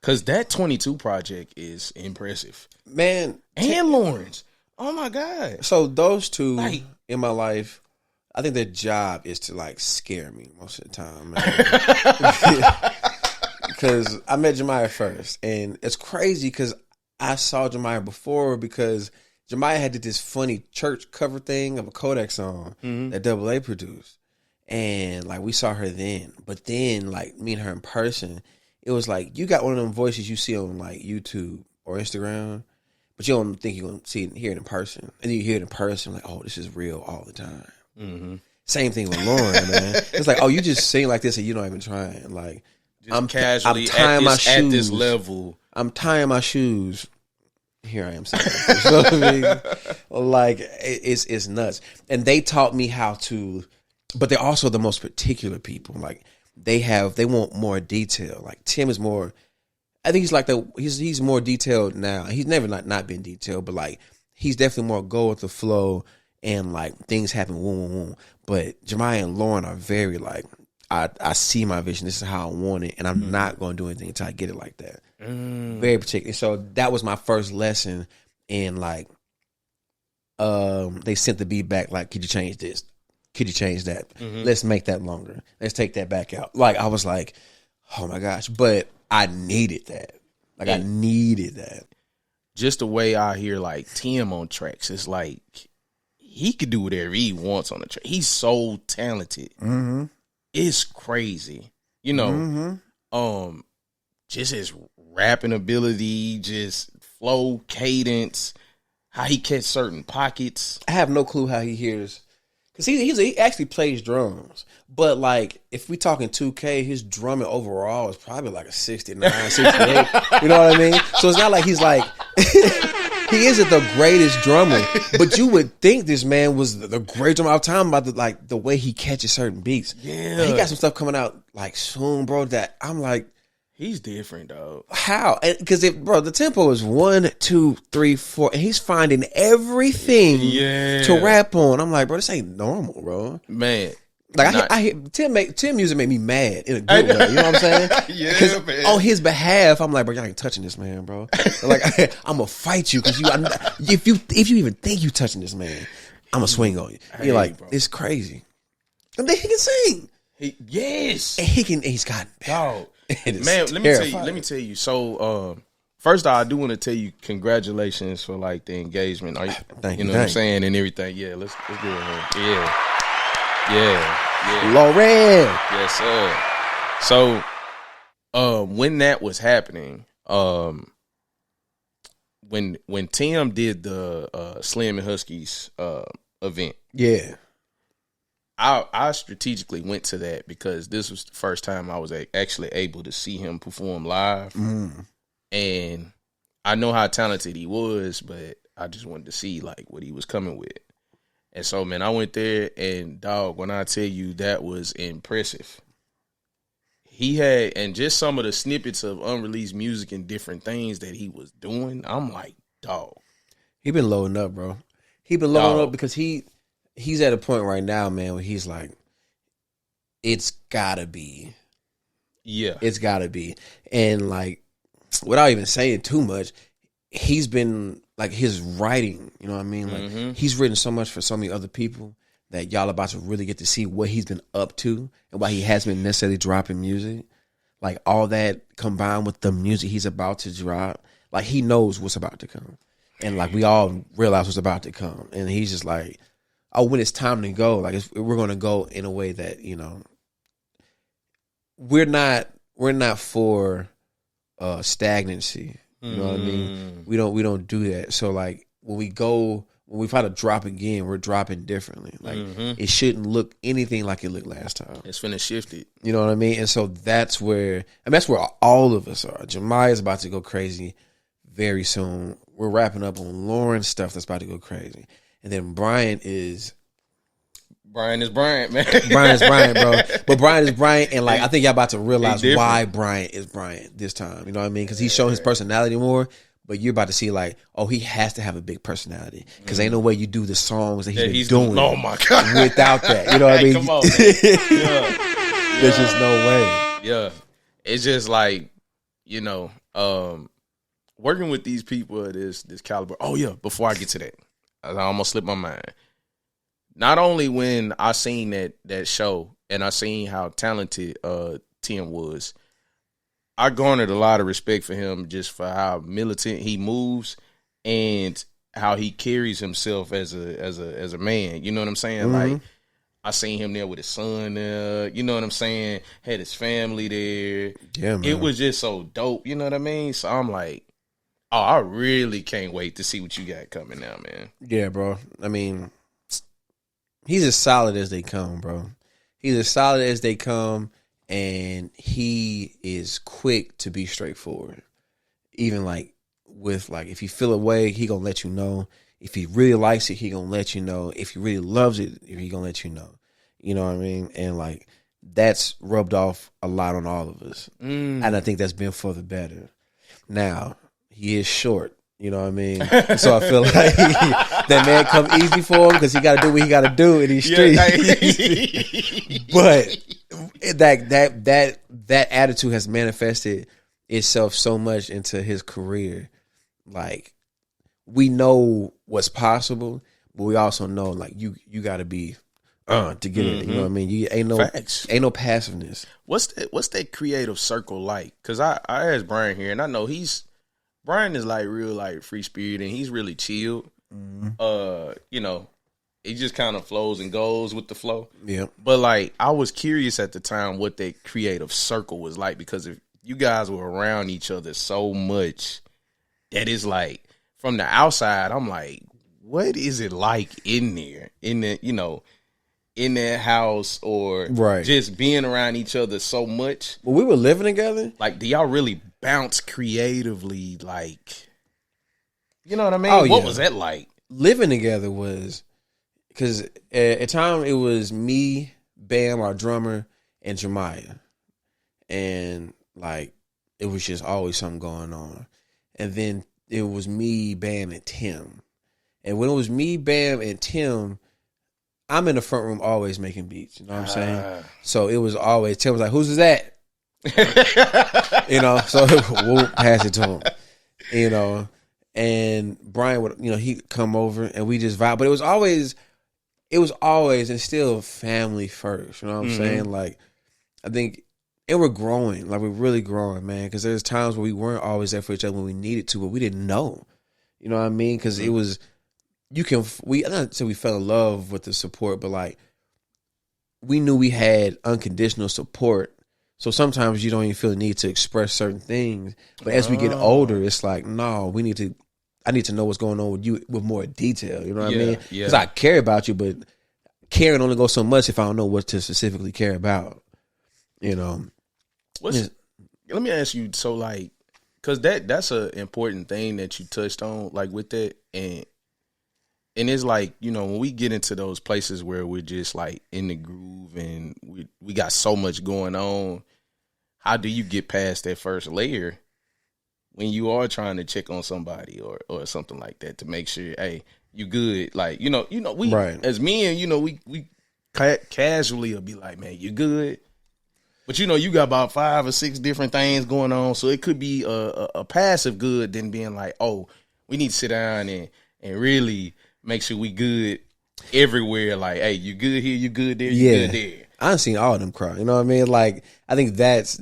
S1: Because that 22 project is impressive.
S2: Man.
S1: And Lawrence. Oh, my God.
S2: So those two in my life, I think their job is to like scare me most of the time. Because I met Jamiah first, and it's crazy because I saw Jamiah before, because Jamiah had did this funny church cover thing of a Kodak song that AA produced, and like we saw her then. But then like me and her in person, it was like you got one of them voices you see on like YouTube or Instagram, but you don't think you're gonna hear it in person, and then you hear it in person, like, oh, this is real all the time. Mm-hmm. Same thing with Lauren, man. It's like, oh, you just sing like this and you're not even trying. Like,
S1: just I'm casually tying my shoes at this level.
S2: I'm tying my shoes. Here I am saying, you know what I mean? Like, it's nuts. And they taught me how to, but they're also the most particular people. Like, they want more detail. Like, Tim is more, I think he's more detailed now. He's never not been detailed, but like, he's definitely more go with the flow and like things happen, boom. But Jamiah and Lauren are very like, I see my vision. This is how I want it, and I'm not going to do anything until I get it like that. Very particular. So that was my first lesson in like, they sent the beat back like, could you change this? Could you change that? Let's make that longer. Let's take that back out. Like, I was like, oh my gosh. But I needed that. Like, I needed that.
S1: Just the way I hear like Tim on tracks, it's like he could do whatever he wants on the track. He's so talented. Mm-hmm. It's crazy. You know, just his rapping ability, just flow, cadence, how he catch certain pockets.
S2: I have no clue how he hears. Because he actually plays drums. But, like, if we talking 2K, his drumming overall is probably like a 69, 68. You know what I mean? So it's not like he's like, he isn't the greatest drummer. But you would think this man was the great drummer. I'm talking about the way he catches certain beats.
S1: Yeah.
S2: He got some stuff coming out, like, soon, bro, that I'm like,
S1: he's different, dog.
S2: How? Because the tempo is 1, 2, 3, 4, and he's finding everything to rap on. I'm like, bro, this ain't normal, bro.
S1: Man,
S2: like I hear Tim music make me mad in a good way. You know what I'm saying?
S1: Yeah, man.
S2: On his behalf, I'm like, bro, y'all ain't touching this man, bro. Like, I'm gonna fight you because if you even think you touching this man, I'm gonna swing on you. You're like, bro, it's crazy. And then he can sing.
S1: Yes,
S2: and he's got
S1: dog. Man, let me tell you. So, first off, I do want to tell you congratulations for like the engagement.
S2: Thank you.
S1: Know what I'm saying, and everything. Yeah, let's do it. Yeah.
S2: Lauren.
S1: Yes, sir. So, when that was happening, when Tim did the Slim and Huskies event,
S2: yeah.
S1: I strategically went to that because this was the first time I was actually able to see him perform live. And I know how talented he was, but I just wanted to see like what he was coming with. And so, man, I went there and dog, when I tell you that was impressive. He had, and just some of the snippets of unreleased music and different things that he was doing, I'm like, dog.
S2: He been loading up, bro. He been loading up because he's at a point right now, man, where he's like, it's gotta be.
S1: Yeah.
S2: It's gotta be. And like, without even saying too much, he's been like his writing, you know what I mean? Like he's written so much for so many other people that y'all about to really get to see what he's been up to and why he hasn't been necessarily dropping music. Like all that combined with the music he's about to drop, like he knows what's about to come. And like we all realize what's about to come. And he's just like, oh, when it's time to go, like we're going to go in a way that, you know, we're not for stagnancy. You know what I mean? We don't do that. So like when we try to drop again, we're dropping differently. Like it shouldn't look anything like it looked last time.
S1: It's finna shift it.
S2: You know what I mean? And so that's where all of us are. Jamiah is about to go crazy very soon. We're wrapping up on Lauren's stuff that's about to go crazy. And then Brian is
S1: Bryant, man.
S2: Brian is Bryant, bro. But Brian is Bryant, and like I think y'all about to realize why Bryant is Bryant this time. You know what I mean? Because he's showing his personality more. But you're about to see like, oh, he has to have a big personality because ain't no way you do the songs that he's been doing.
S1: Oh my god!
S2: Without that, you know what I mean?
S1: Come on, man.
S2: There's just no way.
S1: Yeah, it's just like, you know, working with these people of this caliber. Oh yeah, before I get to that, I almost slipped my mind. Not only when I seen that show and I seen how talented Tim was, I garnered a lot of respect for him just for how militant he moves and how he carries himself as a man. You know what I'm saying? Like I seen him there with his son there. You know what I'm saying? Had his family there.
S2: Yeah, man.
S1: It was just so dope. You know what I mean? So I'm like, oh, I really can't wait to see what you got coming now, man.
S2: Yeah, bro. I mean, he's as solid as they come, bro. He's as solid as they come, and he is quick to be straightforward. Even like with like, if you feel a way, he gonna let you know. If he really likes it, he gonna let you know. If he really loves it, he gonna let you know. You know what I mean? And like, that's rubbed off a lot on all of us. And I think that's been for the better. Now, he is short. You know what I mean? So I feel like that man come easy for him because he got to do what he got to do in these streets. But that attitude has manifested itself so much into his career. Like, we know what's possible, but we also know like you got to be to get it. You know what I mean? You ain't no passiveness.
S1: What's that creative circle like? Because I asked Brian here, and I know Brian is like real like free spirit, and he's really chilled. You know, it just kind of flows and goes with the flow. Yeah. But like, I was curious at the time what that creative circle was like, because if you guys were around each other so much, that is like, from the outside, I'm like, what is it like in there, in the, you know, in that house, or just being around each other so much?
S2: Well, we were living together.
S1: Like, do y'all really bounce creatively? Like, you know what I mean? What was that like?
S2: Living together was, because at the time it was me, Bam, our drummer, and Jamiah. And like, it was just always something going on. And then it was me, Bam, and Tim. And when it was me, Bam, and Tim, I'm in the front room always making beats. You know what I'm saying? So it was always, Tim was like, whose is that? You know, so we'll pass it to him. You know, and Brian would, you know, he'd come over and we just vibe. But it was always and still family first. You know what I'm saying? Like, I think, and we're growing. Like, we're really growing, man. Because there's times where we weren't always there for each other when we needed to, but we didn't know. You know what I mean? Because it was, I'm not saying we fell in love with the support, but like, we knew we had unconditional support. So sometimes you don't even feel the need to express certain things. But as we get older, it's like, no, I need to know what's going on with you with more detail. You know what I mean? Because I care about you, but caring only goes so much if I don't know what to specifically care about. You know?
S1: Let me ask you, so like, because that's an important thing that you touched on, like with that, and it's like, you know, when we get into those places where we're just like in the groove and we got so much going on, how do you get past that first layer when you are trying to check on somebody or something like that to make sure, hey, you good? Like, you know, we as men, you know, we casually will be like, man, you good? But you know, you got about 5 or 6 different things going on, so it could be a passive good than being like, oh, we need to sit down and really make sure we good everywhere. Like, hey, you good here, you good there, you good there.
S2: I done seen all of them cry. You know what I mean? Like, I think that's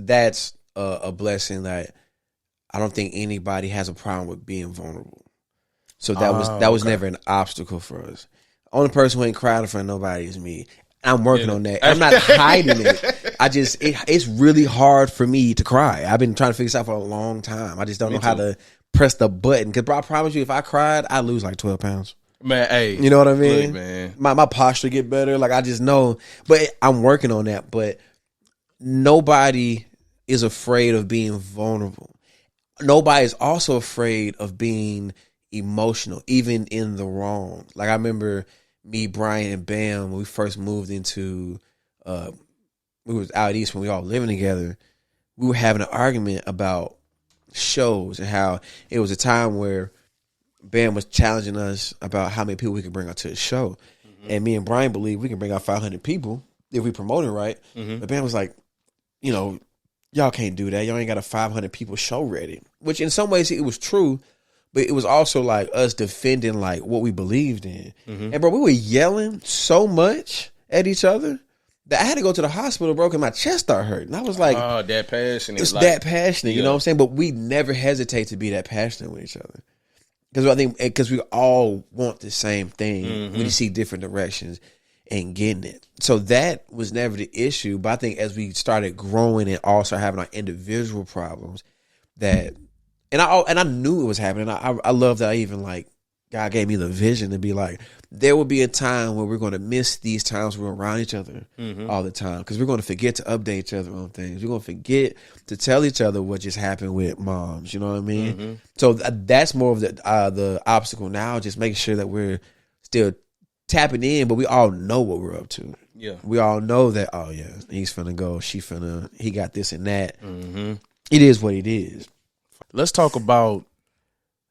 S2: a blessing that I don't think anybody has a problem with being vulnerable. So that was never an obstacle for us. Only person who ain't cried in front of nobody is me. I'm working on that. I'm not hiding it. It's really hard for me to cry. I've been trying to figure this out for a long time. I just don't know how to press the button. Because I promise you, if I cried, I'd lose like 12 pounds.
S1: Man, hey.
S2: You know what I mean?
S1: Look, man.
S2: My posture get better. Like, I just know. But I'm working on that. But nobody is afraid of being vulnerable. Nobody is also afraid of being emotional, even in the wrong. Like, I remember me, Brian, and Bam, when we first moved into, we was out east when we all living together, we were having an argument about shows and how it was a time where Bam was challenging us about how many people we could bring out to the show. And me and Brian believe we can bring out 500 people if we promote it right. But Bam was like, you know, y'all can't do that. Y'all ain't got a 500 people show ready. Which in some ways it was true, but it was also like us defending like what we believed in. And bro, we were yelling so much at each other that I had to go to the hospital, bro, because my chest started hurting. And I was like,
S1: oh, that passionate.
S2: It's like, that passionate, you know what I'm saying? But we never hesitate to be that passionate with each other. Because I think, because we all want the same thing. We just see different directions. and getting it. So that was never the issue. But I think as we started growing and also having our individual problems, and I knew it was happening. I love that I even like God gave me the vision to be like, there will be a time where we're going to miss these times we're around each other all the time, because we're going to forget to update each other on things. We're going to forget to tell each other what just happened with moms. You know what I mean? So that's more of the obstacle now, just making sure that we're still tapping in, but we all know what we're up to.
S1: Yeah, we
S2: all know that. Oh yeah, he's finna go. He got this and that. It is what it is.
S1: Let's talk about.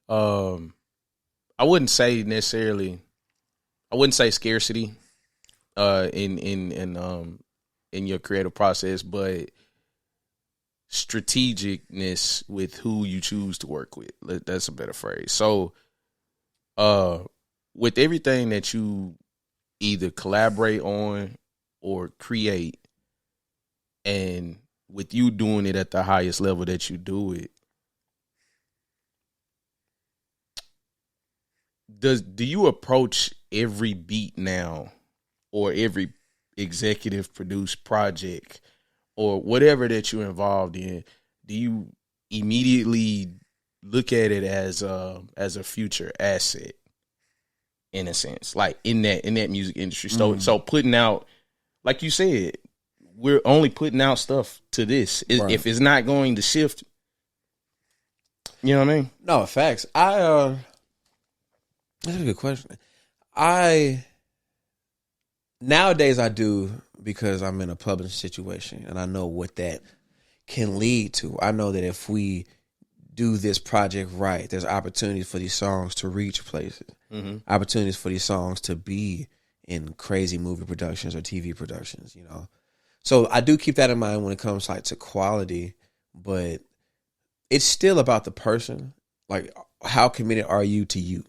S1: I wouldn't say scarcity in your creative process, but strategicness with who you choose to work with. That's a better phrase. So with everything that you either collaborate on or create, and with you doing it at the highest level that you do it, do you approach every beat now or every executive produced project or whatever that you're involved in, do you immediately look at it as a future asset, in a sense, like in that music industry? So putting out, like you said, we're only putting out stuff to this.
S2: Right.
S1: If it's not going to shift, you know what I mean?
S2: No, facts. That's a good question. Nowadays I do, because I'm in a public situation and I know what that can lead to. I know that if we do this project right, there's opportunities for these songs to reach places, opportunities for these songs to be in crazy movie productions or TV productions, you know. So I do keep that in mind when it comes like to quality, but it's still about the person. Like, how committed are you to you?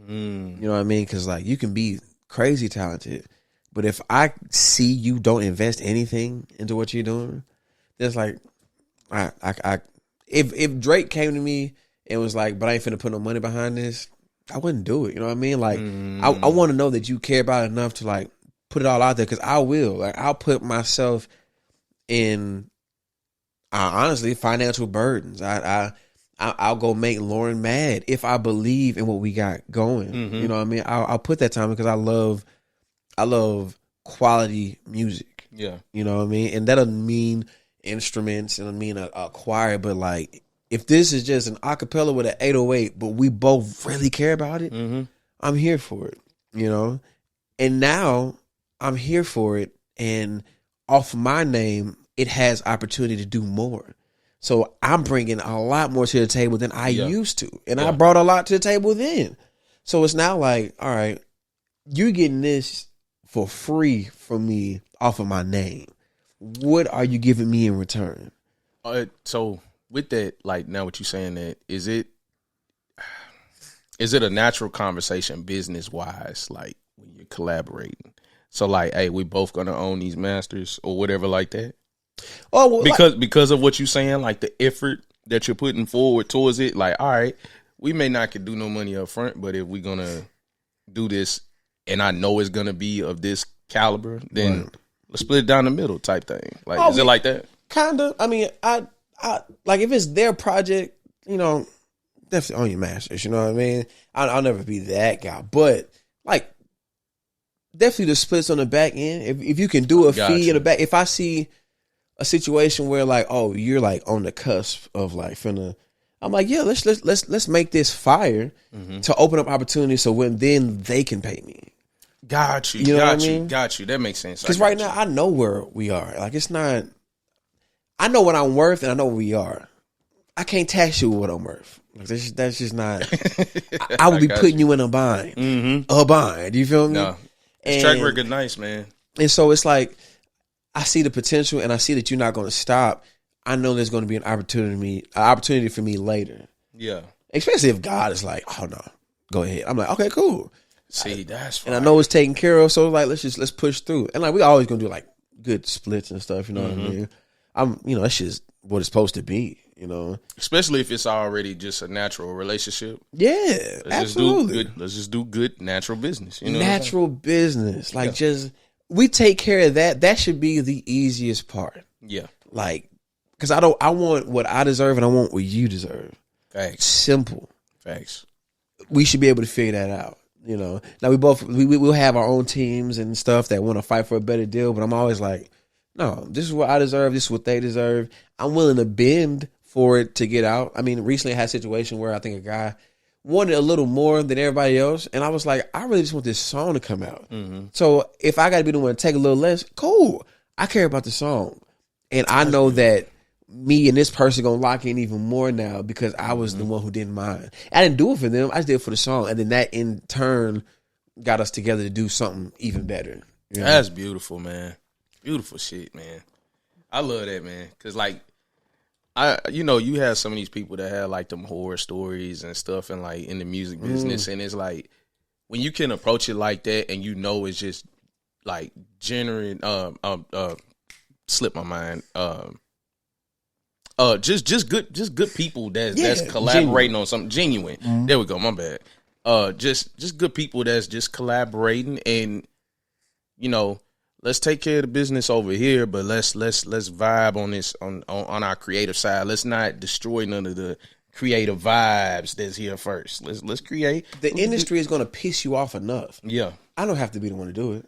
S2: You know what I mean? Because like, you can be crazy talented, but if I see you don't invest anything into what you're doing, there's like, if Drake came to me and was like, but I ain't finna put no money behind this, I wouldn't do it. You know what I mean? Like, I want to know that you care about it enough to like put it all out there, because I will. Like, I'll put myself in, honestly, financial burdens. I'll go make Lauren mad if I believe in what we got going. You know what I mean? I'll put that time, because I love quality music.
S1: Yeah.
S2: You know what I mean? And that doesn't mean instruments, and I mean a choir, but like, if this is just an acapella with an 808, but we both really care about it, I'm here for it, you know? And now I'm here for it, and off my name, it has opportunity to do more. So I'm bringing a lot more to the table than I used to. And I brought a lot to the table then. So it's now like, all right, you're getting this for free from me off of my name. What are you giving me in return?
S1: So with that, like, now what you're saying, that is it a natural conversation business wise, like when you're collaborating? So like, hey, we both gonna own these masters or whatever like that? Oh, well, because of what you're saying, like the effort that you're putting forward towards it, like, all right, we may not could do no money up front, but if we're gonna do this, and I know it's gonna be of this caliber, then let's split it down the middle type thing. Like, is it like that?
S2: Kinda. I mean, I like, if it's their project, you know, definitely own your masters. You know what I mean? I'll never be that guy, but like, definitely the splits on the back end. If you can do a fee in the back, if I see a situation where like, oh, you're like on the cusp of like finna, I'm like, yeah, let's make this fire to open up opportunities, so when then they can pay me.
S1: Got you.
S2: You know
S1: got
S2: what I
S1: you.
S2: mean?
S1: Got you. That makes sense.
S2: Because right now I know where we are. Like, it's not. I know what I'm worth, and I know where we are. I can't tax you with what I'm worth. Like, that's just not. I would be putting you in a bind. A bind. You feel me?
S1: No. It's track record nice, man.
S2: And so it's like, I see the potential, and I see that you're not going to stop. I know there's going to be an opportunity for me later.
S1: Yeah.
S2: Especially if God is like, oh no, go ahead. I'm like, okay, cool.
S1: See, that's fine.
S2: And I know it's taken care of, so like, let's push through. And like, we always gonna do like good splits and stuff. You know what I mean? That's just what it's supposed to be. You know,
S1: especially if it's already just a natural relationship.
S2: Yeah, absolutely.
S1: Let's just do good natural business. You know,
S2: natural business, like just we take care of that. That should be the easiest part.
S1: Yeah.
S2: Like, because I want what I deserve and I want what you deserve.
S1: Facts.
S2: Simple.
S1: Facts.
S2: We should be able to figure that out. You know, now we'll have our own teams and stuff that want to fight for a better deal, but I'm always like, no, this is what I deserve. This is what they deserve. I'm willing to bend for it to get out. I mean, recently I had a situation where I think a guy wanted a little more than everybody else, and I was like, I really just want this song to come out. Mm-hmm. So if I got to be the one to take a little less, cool. I care about the song, and I know that me and this person gonna lock in even more now because I was the one who didn't mind. I didn't do it for them. I just did it for the song, and then that in turn got us together to do something even better. You know?
S1: That's beautiful, man. Beautiful shit, man. I love that, man. Cause like, you have some of these people that have like them horror stories and stuff, and like in the music business, and it's like when you can approach it like that, and it's just like genuine. Slip my mind. Just good people that's collaborating on something genuine. Mm-hmm. There we go. My bad. Just good people that's just collaborating, and let's take care of the business over here, but let's vibe on this on our creative side. Let's not destroy none of the creative vibes that's here first. Let's create.
S2: The industry is going to piss you off enough.
S1: Yeah,
S2: I don't have to be the one to do it.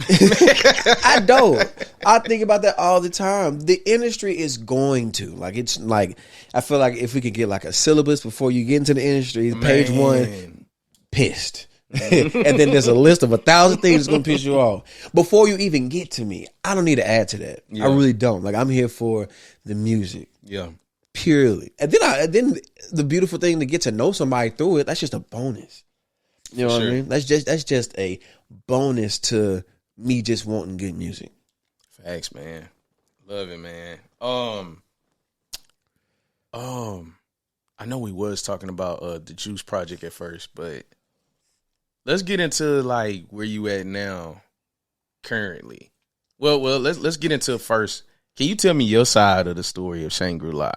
S2: I don't. I think about that all the time. The industry is going to it's like I feel like if we could get like a syllabus before you get into the industry, page 1, pissed, and then there's a list of 1,000 things that's gonna piss you off before you even get to me. I don't need to add to that. Yeah. I really don't. Like I'm here for the music.
S1: Yeah,
S2: purely. And then the beautiful thing to get to know somebody through it. That's just a bonus. You know what I mean? That's just a bonus to me just wanting good music.
S1: Facts, man. Love it, man. I know we was talking about the Juice Project at first, but let's get into like where you at now, currently. Well, let's get into it first. Can you tell me your side of the story of Shangri-La?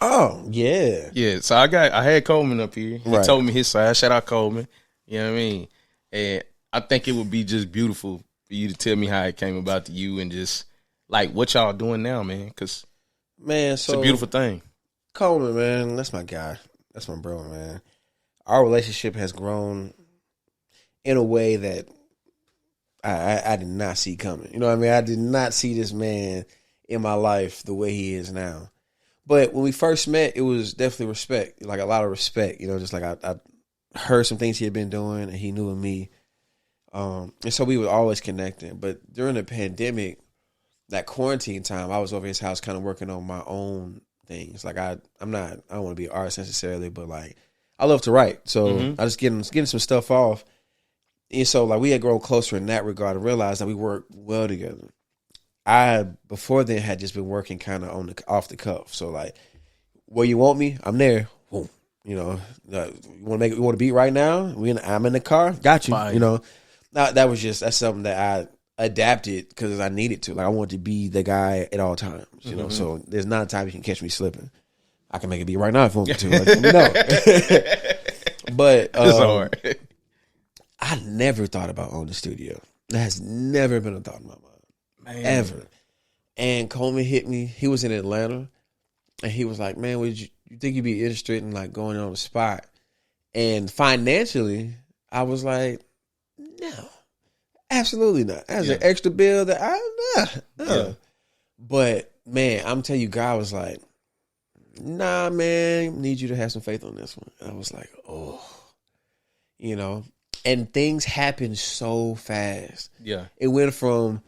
S2: Oh, yeah.
S1: Yeah, so I had Coleman up here. He told me his side. Shout out Coleman. You know what I mean? And I think it would be just beautiful for you to tell me how it came about to you and just like what y'all doing now, man. Because it's a beautiful thing.
S2: Coleman, man, that's my guy. That's my bro, man. Our relationship has grown in a way that I did not see coming. You know what I mean? I did not see this man in my life the way he is now. But when we first met, it was definitely respect, like a lot of respect. Just like I heard some things he had been doing, and he knew of me. And so we were always connecting. But during the pandemic, that quarantine time, I was over his house kind of working on my own things. Like I don't want to be an artist necessarily, but like I love to write. So I just getting some stuff off. And so like we had grown closer in that regard and realized that we worked well together. I before then had just been working kind of off the cuff. So like, where you want me, I'm there. Boom. You want to beat right now? I'm in the car. Got you. Fine. That's something that I adapted because I needed to. Like I wanted to be the guy at all times. You know, so there's not a time you can catch me slipping. I can make a beat right now if you want me to. Like, let me know. But
S1: it's hard.
S2: I never thought about owning the studio. That has never been a thought in my mind. Man. Ever. And Coleman hit me. He was in Atlanta, and he was like, "Man, would you think you'd be interested in like going on the spot?" And financially, I was like, "No, absolutely not." As an extra bill that no. But man, I'm telling you, God was like, "Nah, man, need you to have some faith on this one." And I was like, "Oh," And things happened so fast. Yeah, it went from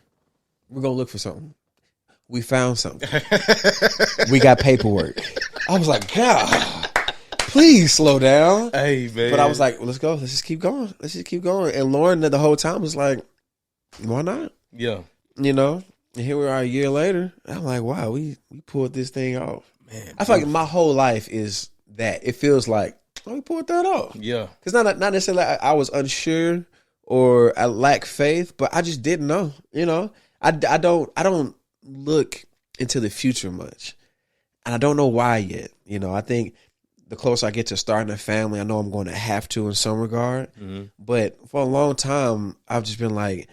S2: we're gonna look for something. We found something. We got paperwork. I was like, God, please slow down.
S1: Hey, man.
S2: But I was like, well, let's go. Let's just keep going. And Lauren the whole time was like, why not?
S1: Yeah.
S2: And here we are a year later. I'm like, wow, we pulled this thing off. Man, I feel like my whole life is that. It feels like, we pulled that off.
S1: Yeah.
S2: Because not necessarily I was unsure or I lacked faith, but I just didn't know. I don't look into the future much, and I don't know why yet. I think the closer I get to starting a family, I know I'm going to have to in some regard. Mm-hmm. But for a long time, I've just been like,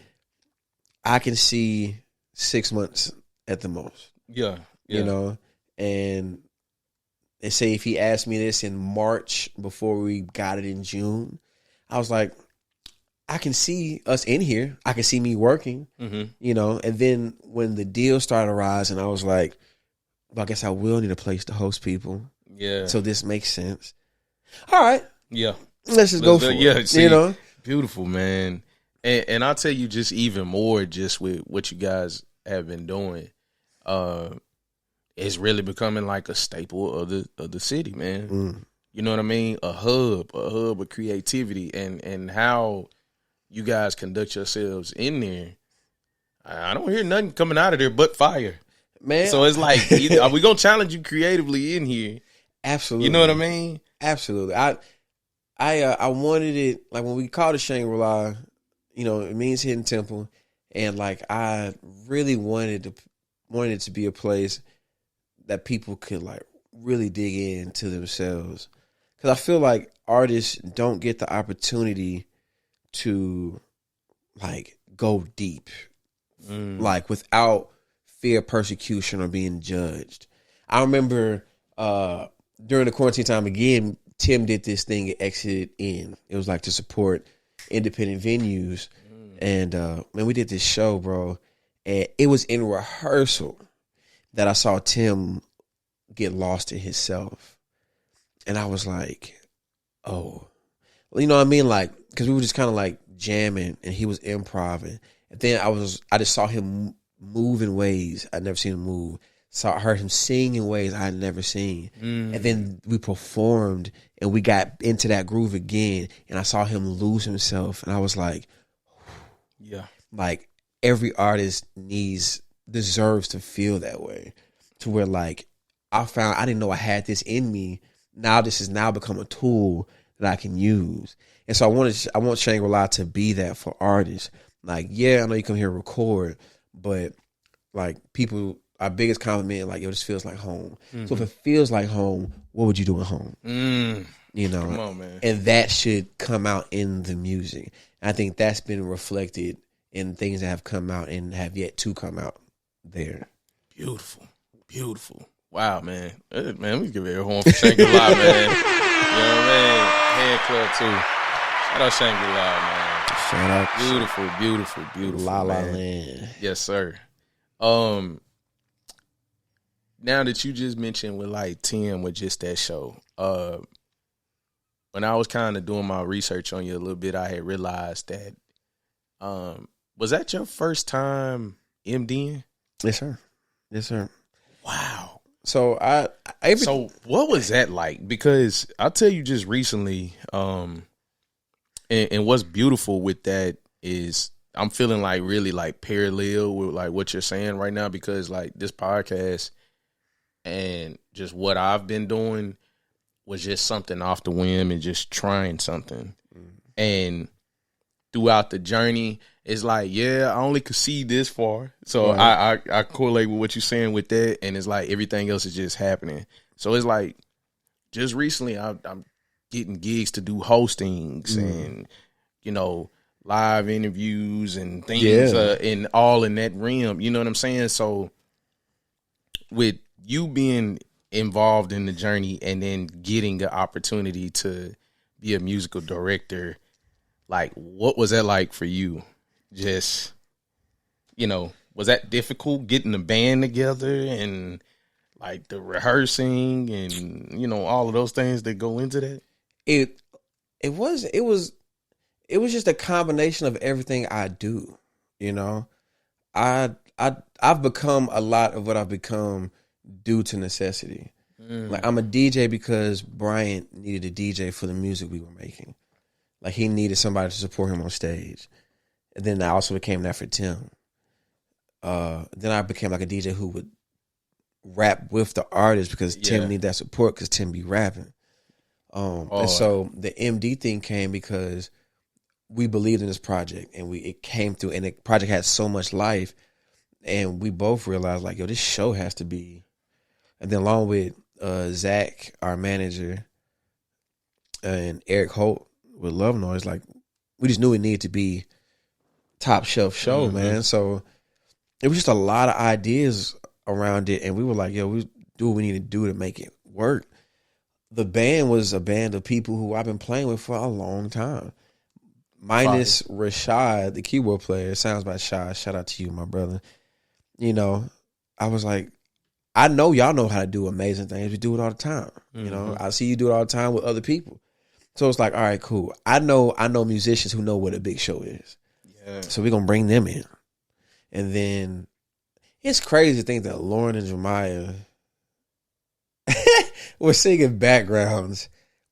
S2: I can see 6 months at the most.
S1: Yeah.
S2: You know, and say if he asked me this in March before we got it in June, I was like, I can see us in here. I can see me working, you know. And then when the deal started rising, I was like, well, I guess I will need a place to host people.
S1: Yeah.
S2: So this makes sense. All right.
S1: Yeah.
S2: Let's just go for it.
S1: See,
S2: you know?
S1: Beautiful, man. And I'll tell you just even more just with what you guys have been doing. It's really becoming like a staple of the city, man. You know what I mean? A hub of creativity and how you guys conduct yourselves in there. I don't hear nothing coming out of there but fire.
S2: Man.
S1: So it's like, are we gonna challenge you creatively in here?
S2: Absolutely.
S1: You know what I mean?
S2: Absolutely. I wanted it, like when we called it Shangri-La, you know, it means hidden temple. And like I really wanted it to be a place that people could like really dig into themselves. Cause I feel like artists don't get the opportunity to like go deep, like without fear of persecution or being judged. I remember during the quarantine time again, Tim did this thing at Exit In. It was like to support independent venues. And man, we did this show, bro. And it was in rehearsal that I saw Tim get lost in himself. And I was like, oh. Well, you know what I mean? Like, because we were just kind of like jamming and he was improvising. And then I just saw him move in ways I'd never seen him move. I heard him sing in ways I had never seen. And then we performed and we got into that groove again. And I saw him lose himself. And I was like,
S1: yeah,
S2: like every artist deserves to feel that way. To where like I didn't know I had this in me. Now this has now become a tool that I can use. And so I want Shangri-La to be that for artists. Like, yeah, I know you come here and record, but like people, our biggest compliment, like, yo, this feels like home. So if it feels like home, what would you do at home? You know,
S1: come on, man.
S2: And that should come out in the music. And I think that's been reflected in things that have come out and have yet to come out there.
S1: Beautiful. Beautiful. Wow, man. Man, we give it a horn for Shangri-La, man. You know what I mean? Head Club, too. Shout out Shangri-La, man.
S2: Shout out.
S1: Beautiful, beautiful, beautiful.
S2: La La
S1: man.
S2: Land.
S1: Yes, sir. Now that you just mentioned with like Tim with just that show, when I was kind of doing my research on you a little bit, I had realized that, was that your first time MDing?
S2: Yes, sir. Yes, sir.
S1: Wow.
S2: So
S1: so what was that like? Because I'll tell you just recently, and what's beautiful with that is I'm feeling like really like parallel with like what you're saying right now, because like this podcast and just what I've been doing was just something off the whim and just trying something. And throughout the journey, it's like, yeah, I only could see this far. So right. I correlate with what you're saying with that. And it's like everything else is just happening. So it's like just recently I'm getting gigs to do hostings and, you know, live interviews and things and all in that realm. You know what I'm saying? So with you being involved in the journey and then getting the opportunity to be a musical director, like what was that like for you? Just, you know, was that difficult getting the band together and like the rehearsing and, you know, all of those things that go into that?
S2: It was just a combination of everything I do. You know, I've become a lot of what I've become due to necessity. Like I'm a DJ because Bryant needed a DJ for the music we were making. Like he needed somebody to support him on stage. And then I also became that for Tim. Then I became like a DJ who would rap with the artist because Tim needed that support because Tim be rapping. And so the MD thing came because we believed in this project and it came through and the project had so much life and we both realized like, yo, this show has to be. And then along with Zach, our manager, and Eric Holt with Love Noise, like we just knew it needed to be top shelf show, man. So it was just a lot of ideas around it, and we were like, yo, we do what we need to do to make it work. The band was a band of people who I've been playing with for a long time. Minus Rashad, the keyboard player. Sounds by Shy. Shout out to you, my brother. You know, I was like, I know y'all know how to do amazing things. We do it all the time. You know, I see you do it all the time with other people. So it's like, all right, cool. I know musicians who know what a big show is. Yeah. So we're going to bring them in. And then it's crazy to think that Lauren and Jamiah were singing backgrounds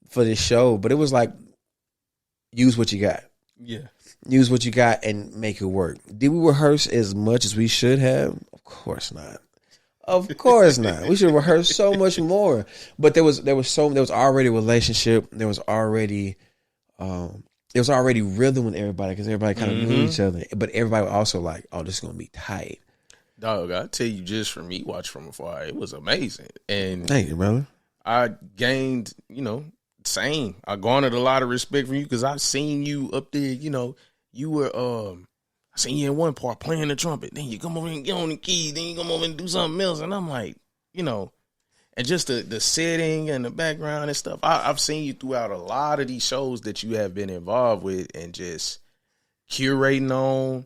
S2: for this show, but it was like, use what you got.
S1: Yeah.
S2: Use what you got and make it work. Did we rehearse as much as we should have? Of course not. Of course not. We should rehearse so much more. But there was already a relationship. There was already rhythm with everybody because everybody kind of knew each other. But everybody was also like, oh, this is gonna be tight.
S1: Dog, I tell you, just from me watch from afar, it was amazing. And
S2: thank you, brother.
S1: I gained, same. I garnered a lot of respect from you because I've seen you up there. You were I seen you in one part playing the trumpet. Then you come over and get on the keys. Then you come over and do something else. And I'm like, and just the setting and the background and stuff. I've seen you throughout a lot of these shows that you have been involved with and just curating on.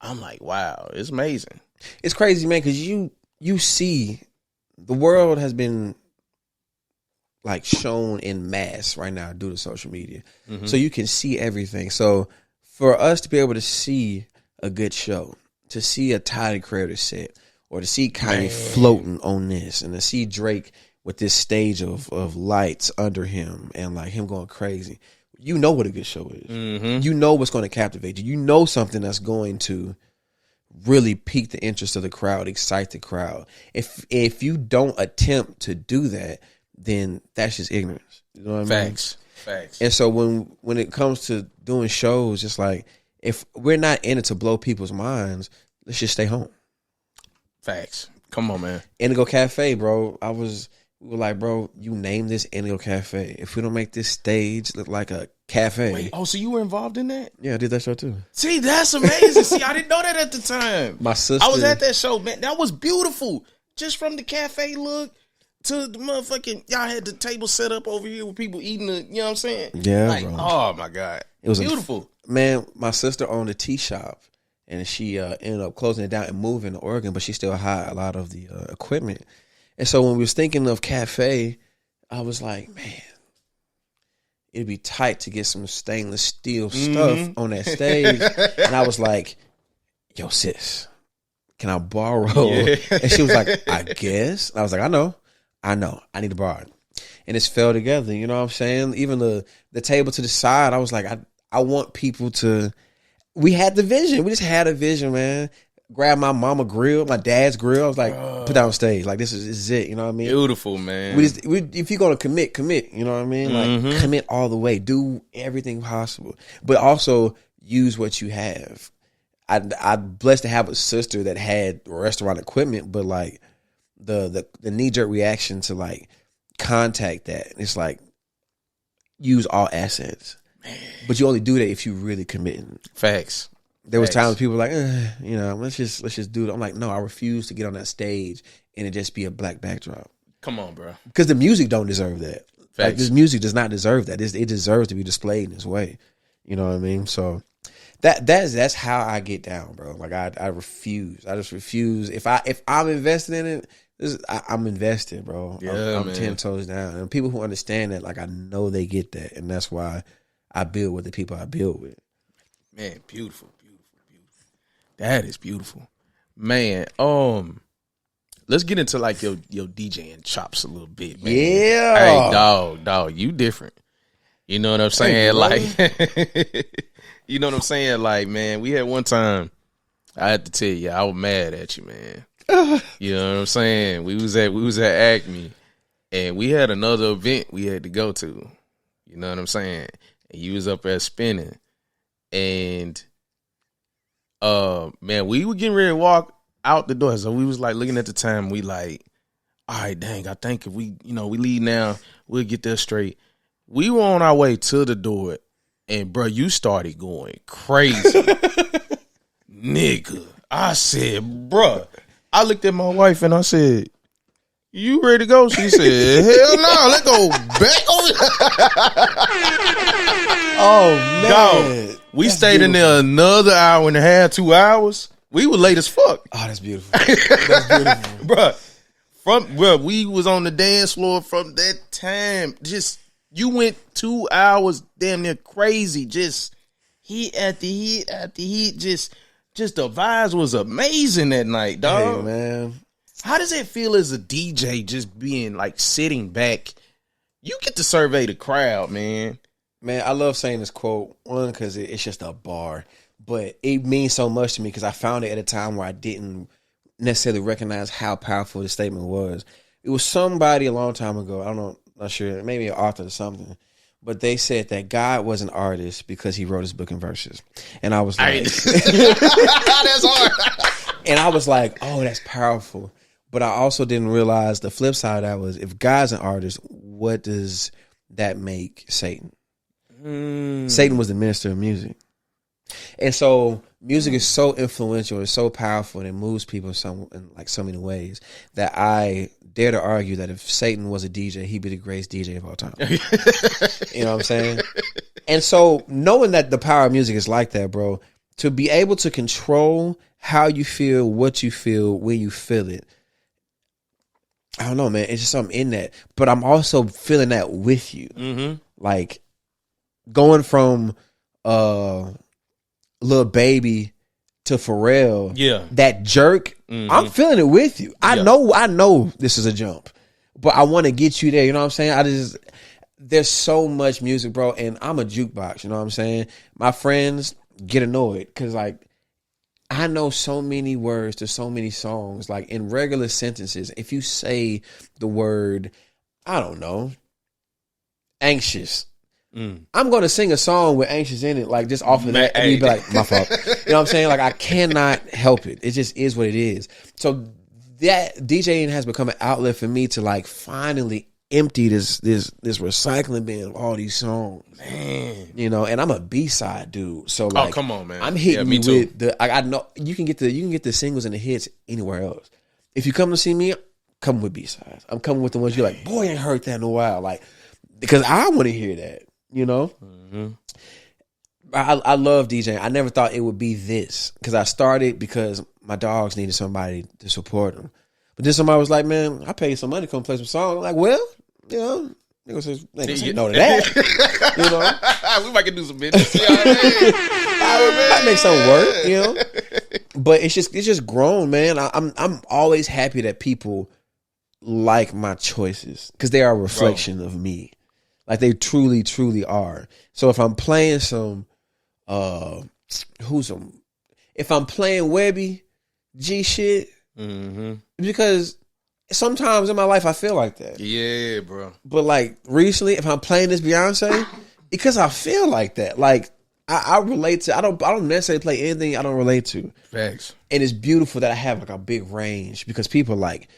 S1: I'm like, wow, it's amazing.
S2: It's crazy, man, because you see the world has been like shown in mass right now due to social media. So you can see everything. So for us to be able to see a good show, to see a Tyler Creator set, or to see Kanye floating on this, and to see Drake with this stage of lights under him and like him going crazy, you know what a good show is. You know what's going to captivate you. You know something that's going to really pique the interest of the crowd, excite the crowd. If you don't attempt to do that, then that's just ignorance. You know what I mean? Facts. And so when it comes to doing shows, it's like, if we're not in it to blow people's minds, let's just stay home.
S1: Facts. Come on, man.
S2: Indigo Cafe, bro. We were like, bro, you named this Indigo Cafe. If we don't make this stage look like a cafe.
S1: Wait, so you were involved in that?
S2: Yeah, I did that show too.
S1: See, that's amazing. See, I didn't know that at the time.
S2: My sister.
S1: I was at that show, man. That was beautiful. Just from the cafe look to the motherfucking, y'all had the table set up over here with people eating the, you know what I'm saying?
S2: Yeah,
S1: like,
S2: bro.
S1: Oh my God. It was beautiful.
S2: Man, my sister owned a tea shop. And she ended up closing it down and moving to Oregon, but she still had a lot of the equipment. And so when we was thinking of cafe, I was like, man, it'd be tight to get some stainless steel stuff on that stage. And I was like, yo, sis, can I borrow? Yeah. And she was like, I guess. And I was like, I know. I need to borrow it. And it's fell together, you know what I'm saying? Even the table to the side, I was like, I want people to... We had the vision. We just had a vision, man. Grab my mama grill, my dad's grill. I was like, put that on stage. Like, this is it. You know what I mean?
S1: Beautiful, man.
S2: If you're going to commit. You know what I mean? Like, commit all the way. Do everything possible. But also use what you have. I'm blessed to have a sister that had restaurant equipment, but like the knee-jerk reaction to like contact that. It's like, use all assets. Man. But you only do that if you really committing.
S1: Facts.
S2: There was times people were like, let's just do it. I'm like, no, I refuse to get on that stage and it just be a black backdrop.
S1: Come on, bro.
S2: Because the music don't deserve that.
S1: Facts.
S2: Like, this music does not deserve that. It deserves to be displayed in this way. You know what I mean? So that's how I get down, bro. Like I refuse. I just refuse. If I'm invested in it, I'm invested, bro.
S1: Yeah,
S2: I'm 10 toes down. And people who understand that, like, I know they get that, and that's why I build with the people I build with.
S1: Man, beautiful. That is beautiful. Man, let's get into like your DJing chops a little bit, man.
S2: Yeah.
S1: Hey, dog, you different. You know what I'm saying? Like, you know what I'm saying? Like, man, we had one time, I had to tell you, I was mad at you, man. You know what I'm saying? We was at Acme, and we had another event we had to go to. You know what I'm saying? And you was up there spinning, and man, we were getting ready to walk out the door. So we was like looking at the time. We like, all right, dang, I think if we leave now, we'll get there straight. We were on our way to the door, And bro, you started going crazy. Nigga. I said, bro. I looked at my wife and I said, you ready to go? She said, hell no, let's go back over.
S2: Oh man.
S1: Dog, we stayed in there another hour and a half, 2 hours. We were late as fuck.
S2: Oh, that's beautiful. That's beautiful.
S1: Bruh, we was on the dance floor from that time. Just, you went 2 hours damn near crazy. Just heat after heat after heat. Just the vibes was amazing that night, dog.
S2: Hey, man.
S1: How does it feel as a DJ just being like sitting back? You get to survey the crowd, man.
S2: Man, I love saying this quote. One, because it's just a bar. But it means so much to me because I found it at a time where I didn't necessarily recognize how powerful the statement was. It was somebody a long time ago. I don't know, not sure, maybe an author or something. But they said that God was an artist because he wrote his book in verses. And I was like,
S1: that's hard.
S2: And I was like, oh, that's powerful. But I also didn't realize the flip side of that was, if God's an artist, what does that make Satan? Satan was the minister of music. And so music is so influential, it's so powerful, and it moves people in so many ways that I dare to argue that if Satan was a DJ, he'd be the greatest DJ of all time. You know what I'm saying? And so knowing that the power of music is like that, bro, to be able to control how you feel, what you feel, when you feel it, I don't know, man. It's just something in that. But I'm also feeling that with you. Mm-hmm. Like going from Lil Baby to Pharrell, that jerk, I'm feeling it with you. I know this is a jump, but I want to get you there. You know what I'm saying? There's so much music, bro, and I'm a jukebox. You know what I'm saying? My friends get annoyed because, like, I know so many words to so many songs. Like, in regular sentences, if you say the word, I don't know, anxious, I'm going to sing a song with anxious in it, like just off of that, and you'd be like, my fault. You know what I'm saying? Like, I cannot help it. It just is what it is. So that DJing has become an outlet for me to, like, finally empty this recycling bin of all these songs, man. You know, and I'm a B-side dude, so like,
S1: oh, come on, man,
S2: I'm hitting you with the. I know you can get the singles and the hits anywhere else. If you come to see me, come with B-sides. I'm coming with the ones you're like, boy, I ain't heard that in a while, like, because I want to hear that. You know, I love DJing. I never thought it would be this, because I started because my dogs needed somebody to support them. But then somebody was like, "Man, I paid some money to come play some songs." I'm like, well, you know, they gonna say no to that. You know,
S1: we might can do some business. You know what I
S2: mean? Make something work. You know, but it's just grown, man. I'm always happy that people like my choices because they are a reflection of me. Like, they truly, truly are. So if I'm playing if I'm playing Webby G shit, because sometimes in my life I feel like that.
S1: Yeah, bro.
S2: But like recently, if I'm playing this Beyonce, because I feel like that. Like, I relate to. I don't necessarily play anything I don't relate to.
S1: Facts.
S2: And it's beautiful that I have like a big range, because people are like,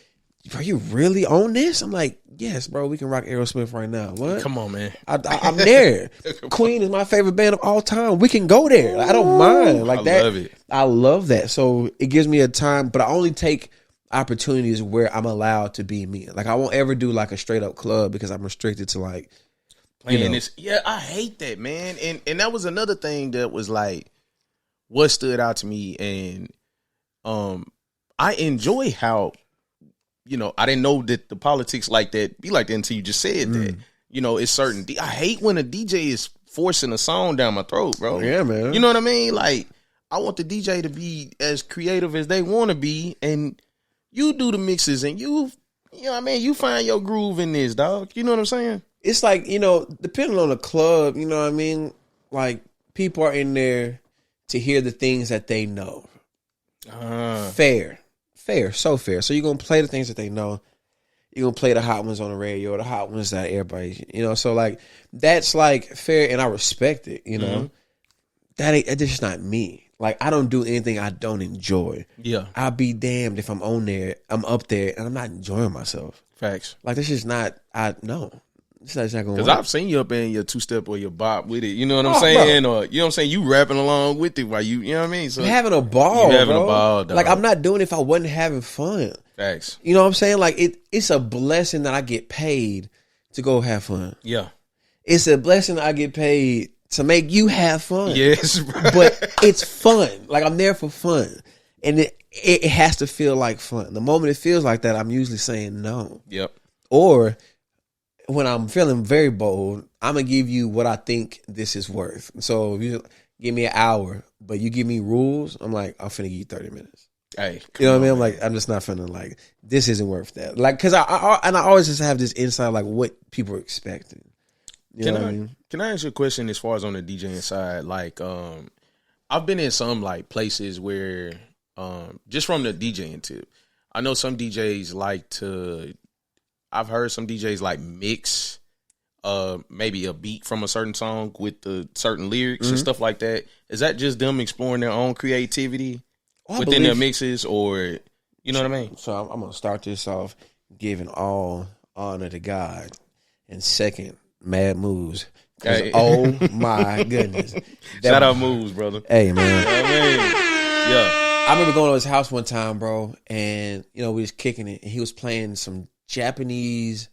S2: are you really on this? I'm like, yes, bro. We can rock Aerosmith right now. What?
S1: Come on, man.
S2: I'm there. Queen is my favorite band of all time. We can go there. I don't mind. Like, that.
S1: Love it.
S2: I love that. So it gives me a time, but I only take opportunities where I'm allowed to be me. Like, I won't ever do like a straight up club because I'm restricted to like
S1: playing this. Yeah, I hate that, man. And that was another thing that was like what stood out to me. And I enjoy how, you know, I didn't know that the politics like that be like that until you just said that. You know, it's certain. I hate when a DJ is forcing a song down my throat, bro.
S2: Yeah, man.
S1: You know what I mean? Like, I want the DJ to be as creative as they want to be, and you do the mixes, and you know what I mean? You find your groove in this, dog. You know what I'm saying?
S2: It's like, you know, depending on the club, you know what I mean? Like, people are in there to hear the things that they know. Fair, so fair. So you're going to play the things that they know. You're going to play the hot ones on the radio, the hot ones that everybody, you know. So, like, that's, like, fair, and I respect it, you know. That's just not me. Like, I don't do anything I don't enjoy. Yeah. I'll be damned if I'm on there, I'm up there, and I'm not enjoying myself.
S1: Facts.
S2: Like, this is not, no. It's not gonna
S1: Because
S2: work.
S1: I've seen you up in your 2-step or your bop with it. You know what I'm saying?
S2: Bro.
S1: Or you know what I'm saying? You rapping along with it while you know what I mean? So
S2: I'm having a ball,
S1: you having
S2: bro.
S1: a ball, dog.
S2: Like, I'm not doing it if I wasn't having fun.
S1: Facts.
S2: You know what I'm saying? Like, it's a blessing that I get paid to go have fun.
S1: Yeah.
S2: It's a blessing that I get paid to make you have fun.
S1: Yes, bro.
S2: But it's fun. Like, I'm there for fun. And it has to feel like fun. The moment it feels like that, I'm usually saying no.
S1: Yep.
S2: Or when I'm feeling very bold, I'm going to give you what I think this is worth. So if you give me an hour, but you give me rules, I'm like, I'm finna give you 30 minutes.
S1: Hey,
S2: You know what I mean? I'm like, I'm just not finna, like, this isn't worth that. Like, because I always just have this insight, like, what people are expecting. You know what I mean?
S1: Can I ask you a question as far as on the DJing side? Like, I've been in some, like, places where, just from the DJing tip, I know some DJs like to, I've heard some DJs like mix maybe a beat from a certain song with the certain lyrics and stuff like that. Is that just them exploring their own creativity within their mixes, or you know what I mean?
S2: So I'm going to start this off giving all honor to God, and second, Mad Moves. Hey. Oh my goodness.
S1: Shout out Moves, brother.
S2: Hey, man.
S1: You know what I mean? Yeah.
S2: I remember going to his house one time, bro, and we was kicking it, and he was playing some Japanese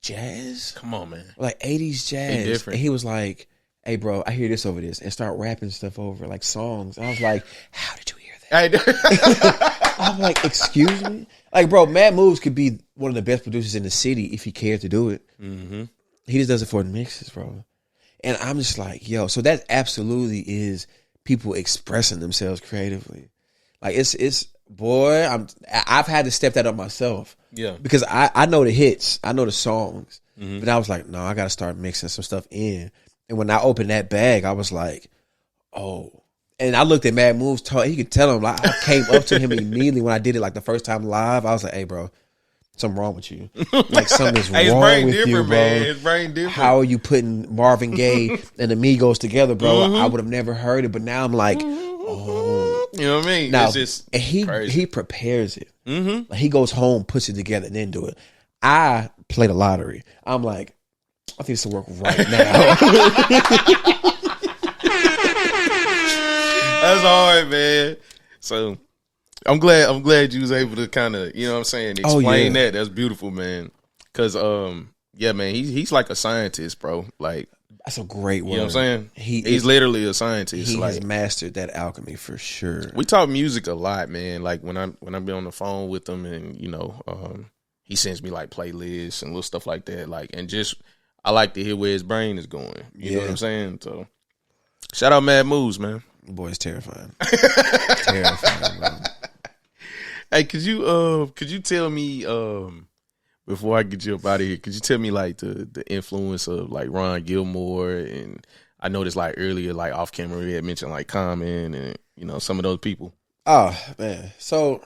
S2: jazz.
S1: Come on, man.
S2: Like 80s jazz.
S1: Different.
S2: And he was like, hey, bro, I hear this over this, and start rapping stuff over, like songs. And I was like, how did you hear that? I'm like, excuse me? Like, bro, Mad Moves could be one of the best producers in the city if he cared to do it. Mm-hmm. He just does it for the mixes, bro. And I'm just like, yo, so that absolutely is people expressing themselves creatively. Like, boy, I've had to step that up myself.
S1: Yeah.
S2: Because I know the hits, I know the songs, but I was like, no, I got to start mixing some stuff in. And when I opened that bag, I was like, oh. And I looked at Mad Moves, he could tell him, like, I came up to him immediately when I did it, like, the first time live. I was like, hey, bro, something wrong with you. Like, something's wrong with you, bro.
S1: Man. His brain different.
S2: How are you putting Marvin Gaye and Amigos together, bro? I would have never heard it, but now I'm like, oh.
S1: You know what I mean?
S2: Now,
S1: it's just crazy.
S2: He prepares it. Like, he goes home, puts it together, and then do it. I play the lottery. I'm like, I think this will work right now.
S1: That's hard, man. So I'm glad you was able to kind of, you know what I'm saying, explain that. That's beautiful, man. Cause yeah, man, he's like a scientist, bro. Like,
S2: that's a great word.
S1: You know what I'm saying? He's literally a scientist.
S2: He
S1: like,
S2: has mastered that alchemy for sure.
S1: We talk music a lot, man. Like when I'm been on the phone with him, and he sends me like playlists and little stuff like that. Like, and just I like to hear where his brain is going. You know what I'm saying? So shout out Mad Moves, man.
S2: Boy, it's terrifying. Terrifying, man.
S1: Hey, could you tell me before I get you up out of here, could you tell me like the influence of like Ron Gilmore? And I noticed like earlier, like off camera, we had mentioned like Common and some of those people.
S2: Oh man, so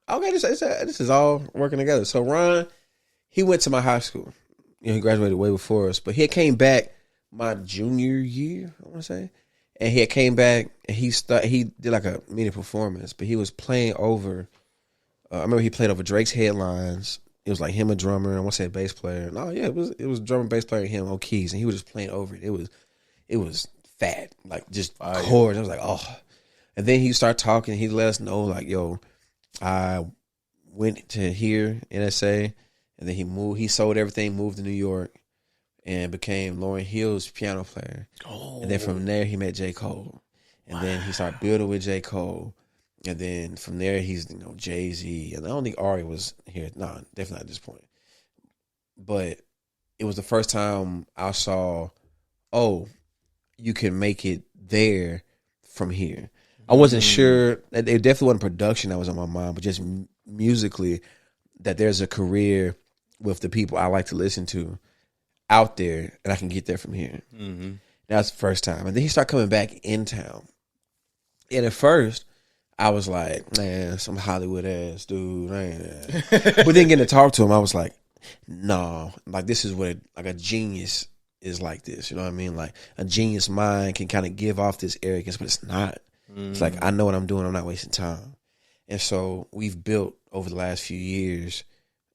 S2: okay, this is all working together. So Ron, he went to my high school. He graduated way before us, but he came back my junior year, I want to say. And he came back and he did like a mini performance, but he was playing over. I remember he played over Drake's Headlines. It was like him, a drummer, I want to say a bass player. No, yeah, it was drummer, bass player, and him on keys, and he was just playing over it. It was fat, like just chords. I was like, oh. And then he started talking. He let us know, like, yo, I went to here, NSA, and then he moved. He sold everything, moved to New York, and became Lauryn Hill's piano player. Oh. And then from there, he met J. Cole. And then he started building with J. Cole. And then from there, he's, Jay-Z. And I don't think Ari was here. No, definitely not at this point. But it was the first time I saw, oh, you can make it there from here. I wasn't sure. It definitely wasn't production that was on my mind, but just musically, that there's a career with the people I like to listen to out there, and I can get there from here. Mm-hmm. That's the first time. And then he started coming back in town. And at first, I was like, man, some Hollywood ass dude. Man. But then getting to talk to him, I was like, no, like this is what like a genius is like this. You know what I mean? Like a genius mind can kind of give off this arrogance, but it's not. It's like, I know what I'm doing. I'm not wasting time. And so we've built over the last few years,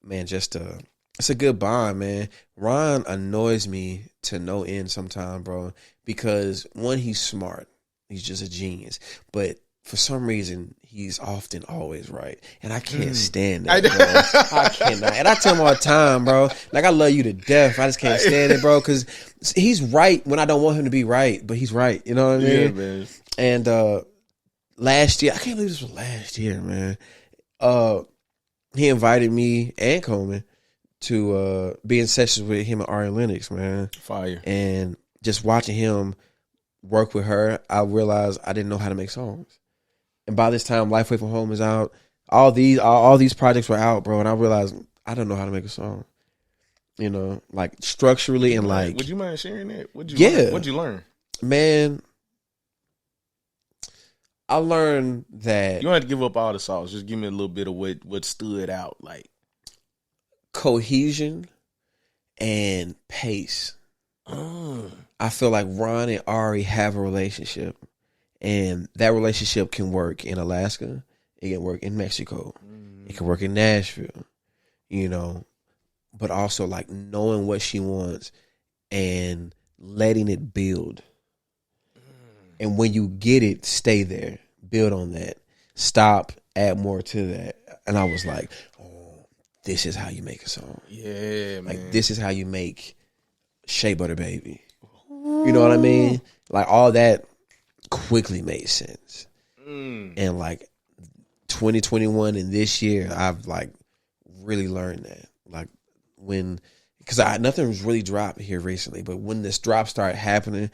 S2: man, just a It's a good bond, man. Ron annoys me to no end sometimes, bro, because one, he's smart. He's just a genius. But for some reason, he's often always right. And I can't stand that, bro. I cannot. And I tell him all the time, bro, like, I love you to death. I just can't stand it, bro, because he's right when I don't want him to be right, but he's right. You know what I mean?
S1: Yeah, man.
S2: And last year, I can't believe this was last year, man. He invited me and Coleman to be in sessions with him and Ari Lennox, man.
S1: Fire.
S2: And just watching him work with her, I realized I didn't know how to make songs. And by this time, Life Away from Home is out. All these projects were out, bro. And I realized I don't know how to make a song. You know, like structurally and like.
S1: Would you mind sharing that? What'd you learn?
S2: Man, I learned that.
S1: You don't have to give up all the sauce. Just give me a little bit of what stood out, like
S2: cohesion and pace. I feel like Ron and Ari have a relationship, and that relationship can work in Alaska. It can work in Mexico. It can work in Nashville, you know, but also like knowing what she wants and letting it build. And when you get it, stay there, build on that, stop, add more to that. And I was like, oh, this is how you make a song.
S1: Yeah, man.
S2: Like, this is how you make Shea Butter Baby. You know what I mean? Like, all that quickly made sense. And like 2021 and this year, I've like really learned that. Like, because nothing's really dropped here recently, but when this drop started happening,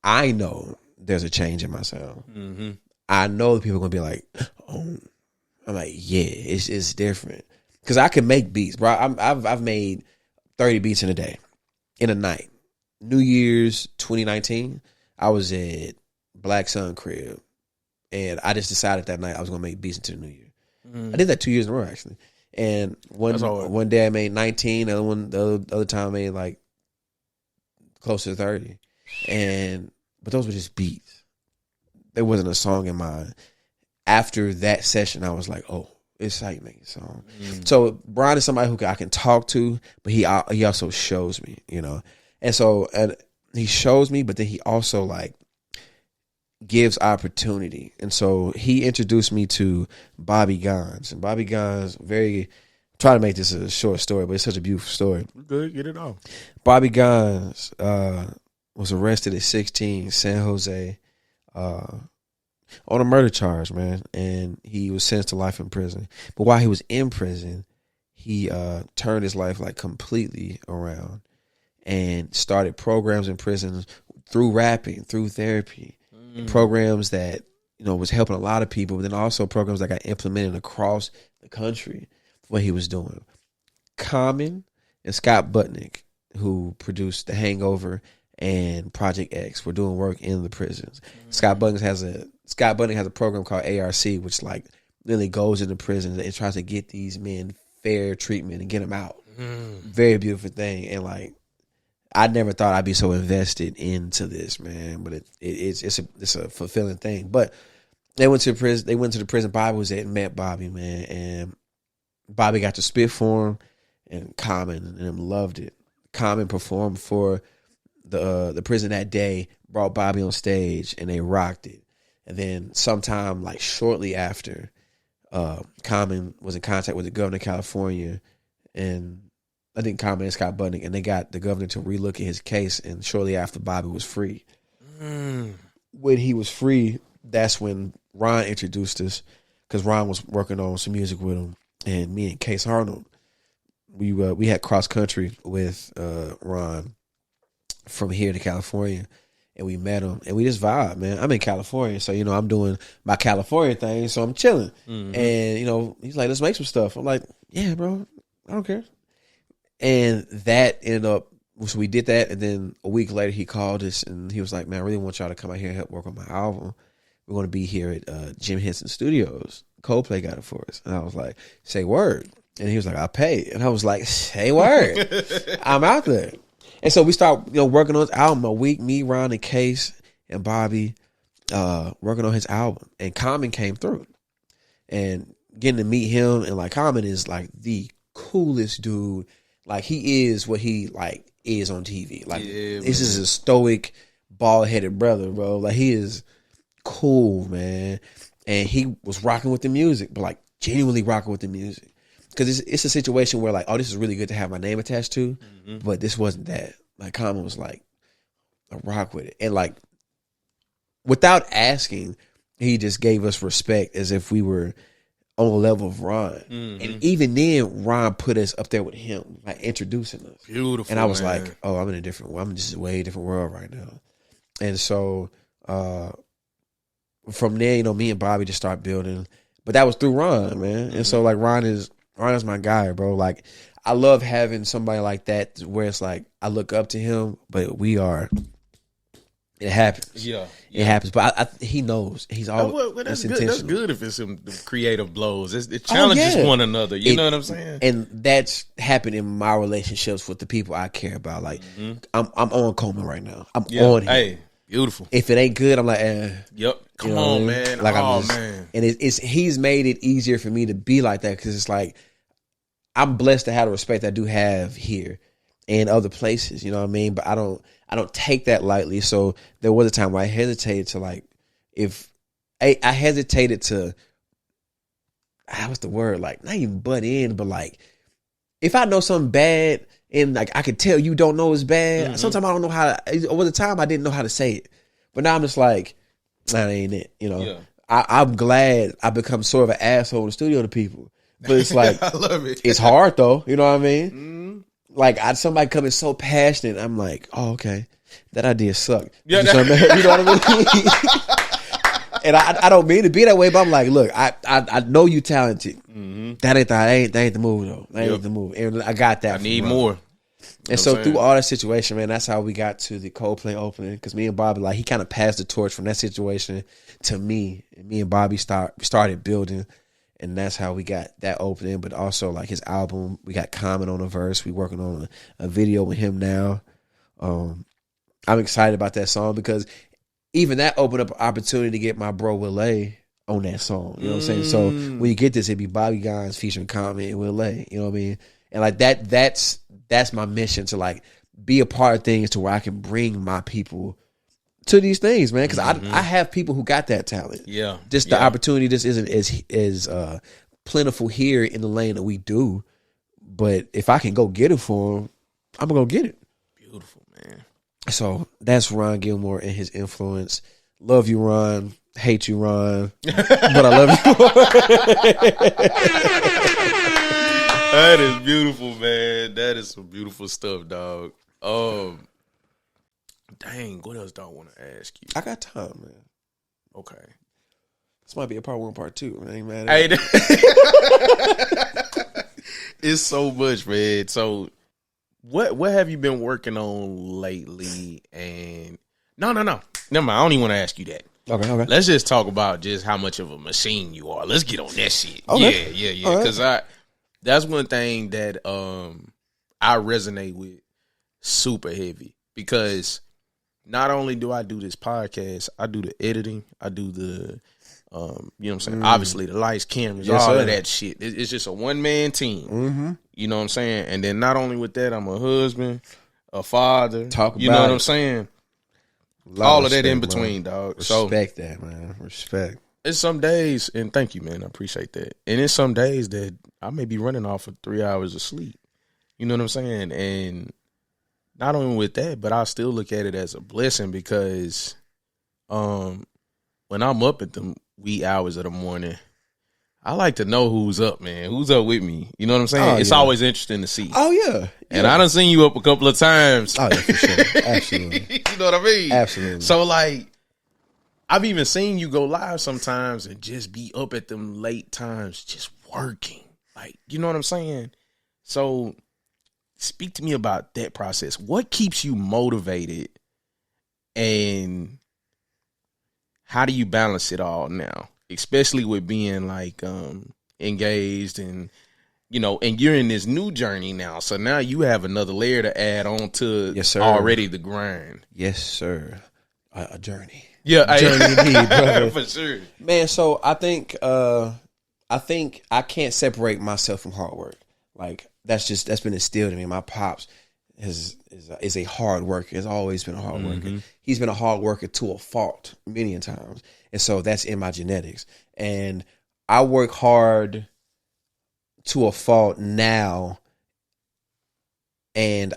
S2: I know there's a change in my sound. I know people are gonna be like, oh, I'm like, yeah, it's different. Because I can make beats, bro. I've made 30 beats in a day, in a night. New Year's 2019, I was at Black Sun Crib, and I just decided that night I was gonna make beats into the new year. I did that 2 years in a row, actually. And one day I made 19, the other time I made like close to 30. But those were just beats. There wasn't a song in mind. After that session, I was like, oh, it's how you make a song. So Brian is somebody who I can talk to, but he also shows me, you know. And he shows me, but then he also like gives opportunity. And so he introduced me to Bobby Gons. And Bobby Gons, try to make this a short story, but it's such a beautiful story.
S1: Good, get it off.
S2: Bobby Gons was arrested at 16, San Jose, on a murder charge, man. And he was sentenced to life in prison. But while he was in prison, he turned his life like completely around and started programs in prison through rapping, through therapy, programs that, you know, was helping a lot of people, but then also programs that got implemented across the country, what he was doing. Common and Scott Butnick, who produced The Hangover and Project X, were doing work in the prisons. Scott Butnick has a program called ARC, which like really goes into prisons and tries to get these men fair treatment and get them out. Very beautiful thing. And like, I never thought I'd be so invested into this, man. But it's a fulfilling thing. But they went to prison. They went to the prison Bobby was at and met Bobby, man. And Bobby got to spit for him, and Common and them loved it. Common performed for the prison that day, brought Bobby on stage, and they rocked it. And then sometime like shortly after, Common was in contact with the governor of California, and I think Common and Scott Butnick, and they got the governor to relook at his case. And shortly after, Bobby was free. When he was free, that's when Ron introduced us, because Ron was working on some music with him, and me and Case Arnold, we had cross country with Ron from here to California, and we met him, and we just vibe, man. I'm in California, so you know I'm doing my California thing, so I'm chilling. And you know he's like, let's make some stuff. I'm like, yeah, bro, I don't care. And that ended up, so we did that, and then a week later he called us, and he was like, man, I really want y'all to come out here and help work on my album. We're going to be here at Jim Henson Studios. Coldplay got it for us. And I was like, say word. And he was like, I'll pay. And I was like, say word. I'm out there. And so we start, you know, working on his album a week, me, Ron, and Case, and Bobby, working on his album. And Common came through. And getting to meet him, and like Common is like the coolest dude. Like he is what he like is on TV. Like this
S1: man.
S2: is a stoic, bald headed brother, bro. Like he is cool, man. And he was rocking with the music, but like genuinely rocking with the music. Because it's a situation where like, oh, this is really good to have my name attached to, but this wasn't that. Like Common was like, I rock with it. And like, without asking, he just gave us respect as if we were on the level of Ron. And even then, Ron put us up there with him, like introducing us.
S1: Beautiful.
S2: And I was like, oh, I'm in a different world. I'm just a way different world right now. And so from there, you know, me and Bobby just start building. But that was through Ron, man. And so like Ron is my guy, bro. Like I love having somebody like that where it's like I look up to him, but it happens.
S1: Yeah.
S2: It happens. But he knows. He's always
S1: that's good. That's good if it's some creative blows. It challenges one another. You know what I'm saying?
S2: And that's happened in my relationships with the people I care about. Like I'm on Coleman right now. I'm on him.
S1: Hey, beautiful.
S2: If it ain't good, I'm like,
S1: Yep. Come on, man.
S2: Like
S1: man.
S2: And he's made it easier for me to be like that because it's like I'm blessed to have the respect I do have here and other places. You know what I mean? But I don't take that lightly. So there was a time where I hesitated to like, if I hesitated to, what's the word? Like not even butt in, but like if I know something bad and like I could tell you don't know it's bad. Sometimes I don't know how to, over the time I didn't know how to say it, but now I'm just like, that ain't it. You know, I'm glad I become sort of an asshole in the studio to people, but it's like,
S1: I love it.
S2: It's hard though. You know what I mean? Like somebody coming so passionate, I'm like, oh, okay, that idea sucked.
S1: Yeah,
S2: you know what I mean? And I don't mean to be that way, but I'm like, look, I know you talented. That ain't the move though. That ain't the move. And I got that.
S1: I need more.
S2: And so through all that situation, man, that's how we got to the Coldplay opening. Because me and Bobby, like, he kind of passed the torch from that situation to me. And me and Bobby started building. And that's how we got that opening. But also, like, his album, we got Common on a verse. We working on a video with him now. I'm excited about that song because even that opened up an opportunity to get my bro Willay on that song. You know what I'm saying? So when you get this, it'd be Bobby Gines featuring Common and Willay. You know what I mean? And like that's my mission, to like be a part of things to where I can bring my people to these things, man. Because I have people who got that talent.
S1: Yeah.
S2: Just the opportunity just isn't as plentiful here in the lane that we do. But if I can go get it for them, I'm gonna go get it.
S1: Beautiful, man.
S2: So that's Ron Gilmore and his influence. Love you, Ron. Hate you, Ron. But I love you.
S1: That is beautiful, man. That is some beautiful stuff, dog. Dang, what else do I want to ask you?
S2: I got time, man.
S1: Okay.
S2: This might be a part 1, part 2. I ain't mad
S1: at
S2: it.
S1: It's so much, man. So what have you been working on lately? And no. Never mind. I don't even want to ask you that. Okay. Let's just talk about just how much of a machine you are. Let's get on that shit. Okay. Yeah. Because that's one thing that I resonate with super heavy, because not only do I do this podcast, I do the editing, I do the you know what I'm saying? Obviously the lights, cameras, all of that shit. It's just a one-man team. You know what I'm saying? And then not only with that, I'm a husband, a father. You know what I'm saying? All of that in between, dog.
S2: Respect that, man. Respect.
S1: It's some days, and thank you, man. I appreciate that. And it's some days that I may be running off of 3 hours of sleep. You know what I'm saying? And not only with that, but I still look at it as a blessing, because when I'm up at the wee hours of the morning, I like to know who's up, man. Who's up with me? You know what I'm saying? It's always interesting to see.
S2: Oh, yeah.
S1: And I done seen you up a couple of times.
S2: Oh, yeah, for sure. Absolutely.
S1: You know what I mean?
S2: Absolutely.
S1: So, like, I've even seen you go live sometimes and just be up at them late times just working. Like, you know what I'm saying? So, speak to me about that process. What keeps you motivated, and how do you balance it all now? Especially with being like engaged, and you know, and you're in this new journey now. So now you have another layer to add on to already the grind.
S2: Yes, sir. A journey.
S1: Yeah,
S2: journey indeed, brother.
S1: For sure,
S2: man. So I think I can't separate myself from hard work. Like that's been instilled in me. My pops is a hard worker. Has always been a hard worker. He's been a hard worker to a fault many a times, and so that's in my genetics. And I work hard to a fault now, and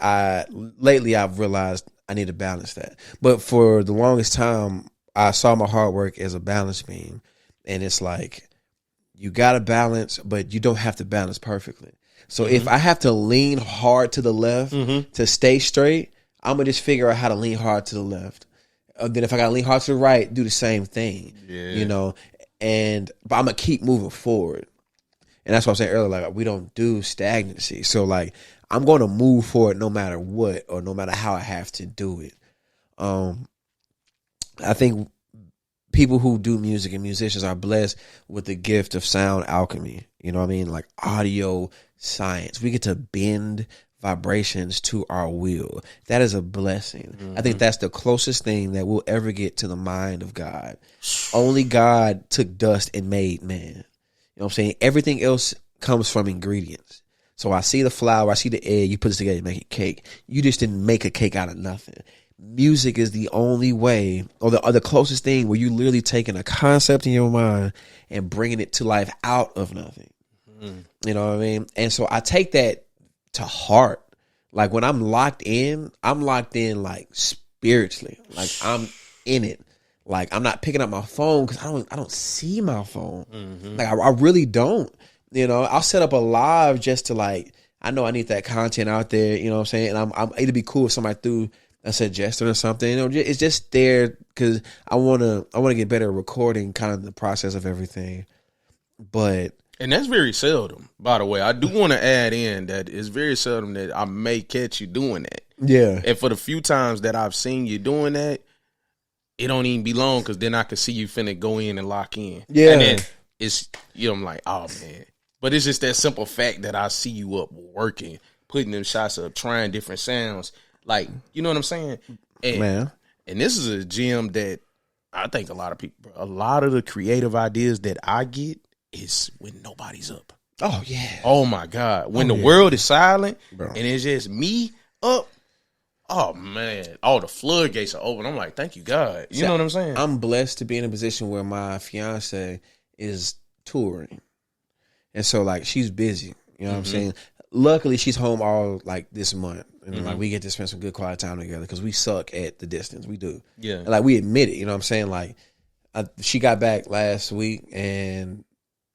S2: lately I've realized I need to balance that. But for the longest time, I saw my hard work as a balance beam, and it's like you got to balance, but you don't have to balance perfectly. So if I have to lean hard to the left to stay straight, I'm gonna just figure out how to lean hard to the left. Then if I gotta lean hard to the right, do the same thing. Yeah. You know, but I'm gonna keep moving forward. And that's what I was saying earlier, like we don't do stagnancy. So like I'm gonna move forward no matter what, or no matter how I have to do it. I think people who do music and musicians are blessed with the gift of sound alchemy. You know what I mean? Like audio science. We get to bend vibrations to our will. That is a blessing. I think that's the closest thing that we'll ever get to the mind of God. Only God took dust and made man. You know what I'm saying? Everything else comes from ingredients. So I see the flour, I see the egg, you put this together, you make a cake. You just didn't make a cake out of nothing. Music is the only way, or the closest thing where you literally taking a concept in your mind and bringing it to life out of nothing. You know what I mean? And so I take that to heart. Like when I'm locked in like spiritually. Like I'm in it. Like I'm not picking up my phone because I don't see my phone. Like I really don't. You know, I'll set up a live just to like, I know I need that content out there. You know what I'm saying? And it'd be cool if somebody threw a suggestion or something. You know, it's just there because I wanna get better at recording kind of the process of everything. And
S1: that's very seldom, by the way. I do want to add in that it's very seldom that I may catch you doing that.
S2: Yeah.
S1: And for the few times that I've seen you doing that, it don't even be long because then I can see you finna go in and lock in.
S2: Yeah.
S1: And then it's, you know, I'm like, oh, man. But it's just that simple fact that I see you up working, putting them shots up, trying different sounds. Like, you know what I'm saying? And this is a gem that I think a lot of the creative ideas that I get is when nobody's up.
S2: Oh, yeah.
S1: Oh, my God. When the world is silent and it's just me up, oh, man. All the floodgates are open. I'm like, thank you, God. You know what I'm saying?
S2: I'm blessed to be in a position where my fiance is touring. And so, like, she's busy. You know what I'm saying? Luckily, she's home all, like, this month. And, like, we get to spend some good quality time together because we suck at the distance. We do. Yeah. And, like, we admit it. You know what I'm saying? Like, she got back last week and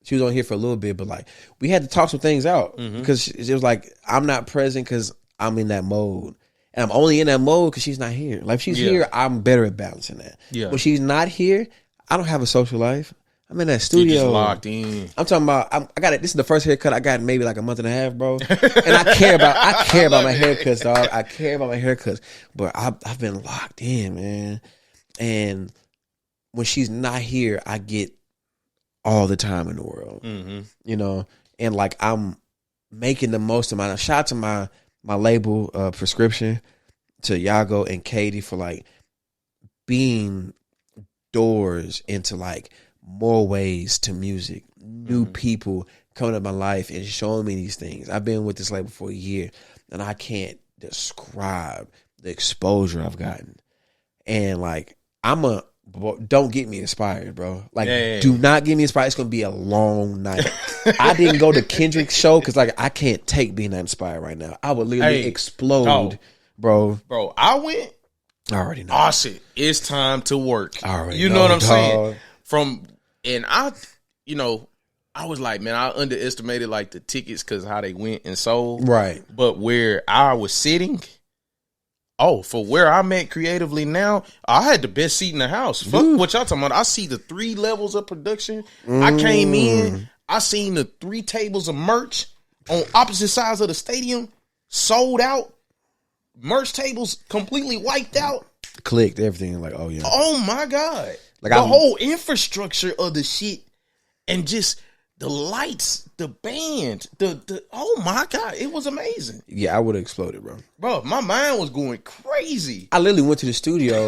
S2: she was on here for a little bit, but like we had to talk some things out because it was like I'm not present because I'm in that mode, and I'm only in that mode because she's not here. Like if she's here, I'm better at balancing that. Yeah. When she's not here, I don't have a social life. I'm in that studio,
S1: just locked in.
S2: I'm talking about. I got it. This is the first haircut I got in maybe like a month and a half, bro. And I care about my haircuts, dog. I care about my haircuts, but I've been locked in, man. And when she's not here, I get all the time in the world, you know, and like I'm making the most of my shout out to my label Prescription, to Yago and Katie for like being doors into like more ways to music, new people coming up my life and showing me these things. I've been with this label for a year and I can't describe the exposure I've gotten. And like don't get me inspired, bro. Like, do not get me inspired. It's gonna be a long night. I didn't go to Kendrick's show because, like, I can't take being that inspired right now. I would literally explode, bro.
S1: Bro, I went.
S2: I already know.
S1: I said it's time to work.
S2: I already
S1: you know what I'm saying? I was like, man, I underestimated like the tickets because how they went and sold.
S2: Right.
S1: But where I was sitting. Oh, for where I'm at creatively now, I had the best seat in the house. Fuck what y'all talking about. I see the 3 levels of production. I came in, I seen the 3 tables of merch on opposite sides of the stadium, sold out. Merch tables completely wiped out.
S2: Clicked everything like, oh yeah.
S1: Oh my God. Like the whole infrastructure of the shit and just the lights, the band, the oh my God, it was amazing.
S2: Yeah, I would have exploded, bro.
S1: Bro, my mind was going crazy.
S2: I literally went to the studio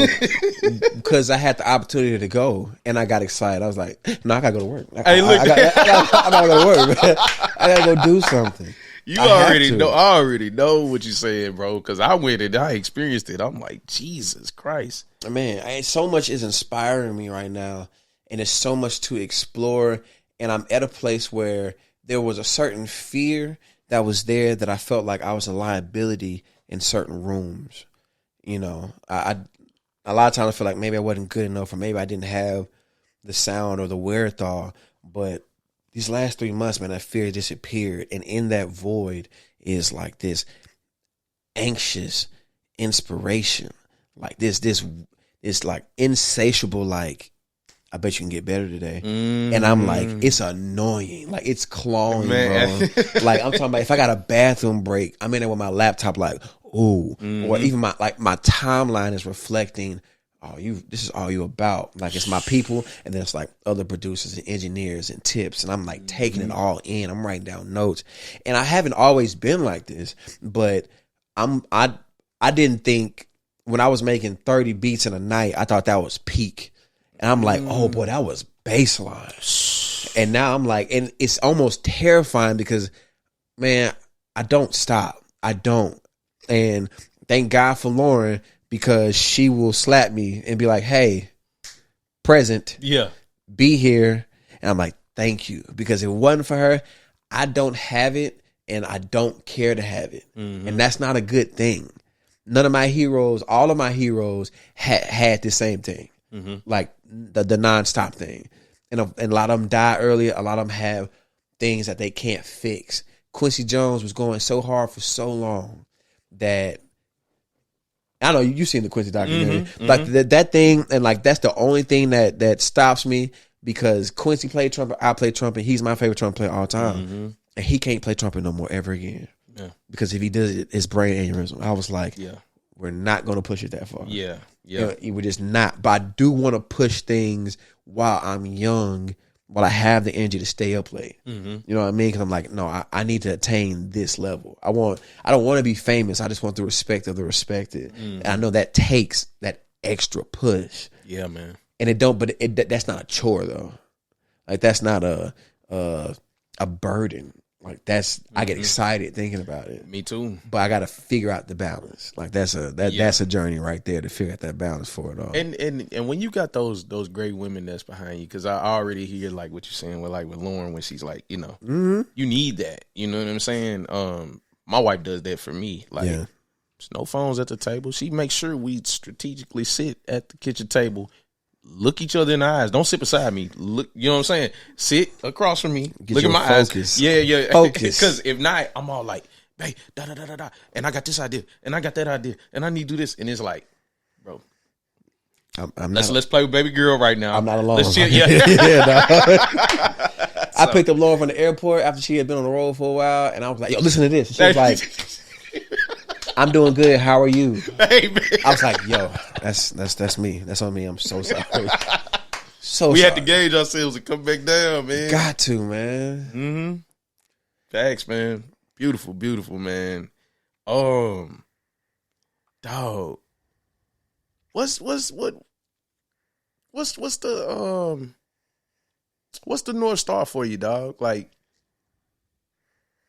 S2: because I had the opportunity to go, and I got excited. I was like, "No, I gotta go to work. I gotta go to work, man. I gotta go do something."
S1: You already know. I already know what you're saying, bro. Because I went and I experienced it. I'm like, Jesus Christ,
S2: man. So much is inspiring me right now, and there's so much to explore. And I'm at a place where there was a certain fear that was there that I felt like I was a liability in certain rooms. You know, I a lot of times I feel like maybe I wasn't good enough, or maybe I didn't have the sound or the wherewithal. But these last 3 months, man, that fear disappeared. And in that void is like this anxious inspiration. Like this like insatiable, like, I bet you can get better today. And I'm like, it's annoying. Like, it's clawing, man, bro. Like, I'm talking about if I got a bathroom break, I'm in there with my laptop like, ooh. Or even my timeline is reflecting, this is all you about. Like, it's my people, and then it's like other producers and engineers and tips, and I'm like taking it all in. I'm writing down notes. And I haven't always been like this, but I didn't think when I was making 30 beats in a night, I thought that was peak. And I'm like, oh boy, that was baseline. And now I'm like, and it's almost terrifying because, man, I don't stop. I don't. And thank God for Lauren, because she will slap me and be like, hey, present.
S1: Yeah.
S2: Be here. And I'm like, thank you. Because if it wasn't for her, I don't have it, and I don't care to have it. And that's not a good thing. None of my heroes, all of my heroes had the same thing. Like the nonstop thing. And a lot of them die early. A lot of them have things that they can't fix. Quincy Jones was going so hard for so long that, I know you've seen the Quincy documentary. Like that thing, and like that's the only thing that stops me, because Quincy played trumpet, I played trumpet. He's my favorite trumpet player all time. And he can't play trumpet no more ever again. Yeah. Because if he does it, it's brain aneurysm. I was like, we're not going to push it that far. Yeah. We're just not. But I do want to push things while I'm young, while I have the energy to stay up late. You know what I mean? Because I'm like, no, I need to attain this level. I don't want to be famous. I just want the respect of the respected. And I know that takes that extra push. Yeah, man. And that's not a chore though. Like, that's not a burden. Like, that's I get excited thinking about it.
S1: Me too.
S2: But I got to figure out the balance. Like, that's a journey right there to figure out that balance for it all.
S1: And when you got those great women that's behind you, because I already hear like what you're saying with Lauren, when she's like, you know, you need that. You know what I'm saying? My wife does that for me. Like, there's no phones at the table. She makes sure we strategically sit at the kitchen table. Look each other in the eyes. Don't sit beside me. Look, you know what I'm saying? Sit across from me.
S2: Get
S1: look
S2: your
S1: at my
S2: focus.
S1: eyes. Yeah.
S2: Focus.
S1: Because if not, I'm all like, hey, da. And I got this idea. And I got that idea. And I need to do this. And it's like, bro, let's play with baby girl right now.
S2: I'm not alone.
S1: Let's chill.
S2: I picked up Lauren from the airport after she had been on the road for a while. And I was like, yo, listen to this. And she was like, I'm doing good. How are you? Hey, man. I was like, yo, that's me. That's on me. I'm so sorry.
S1: We had to gauge ourselves and come back down, man.
S2: Got to, man.
S1: Thanks, man. Beautiful, man. Dog. What's the North Star for you, dog? Like,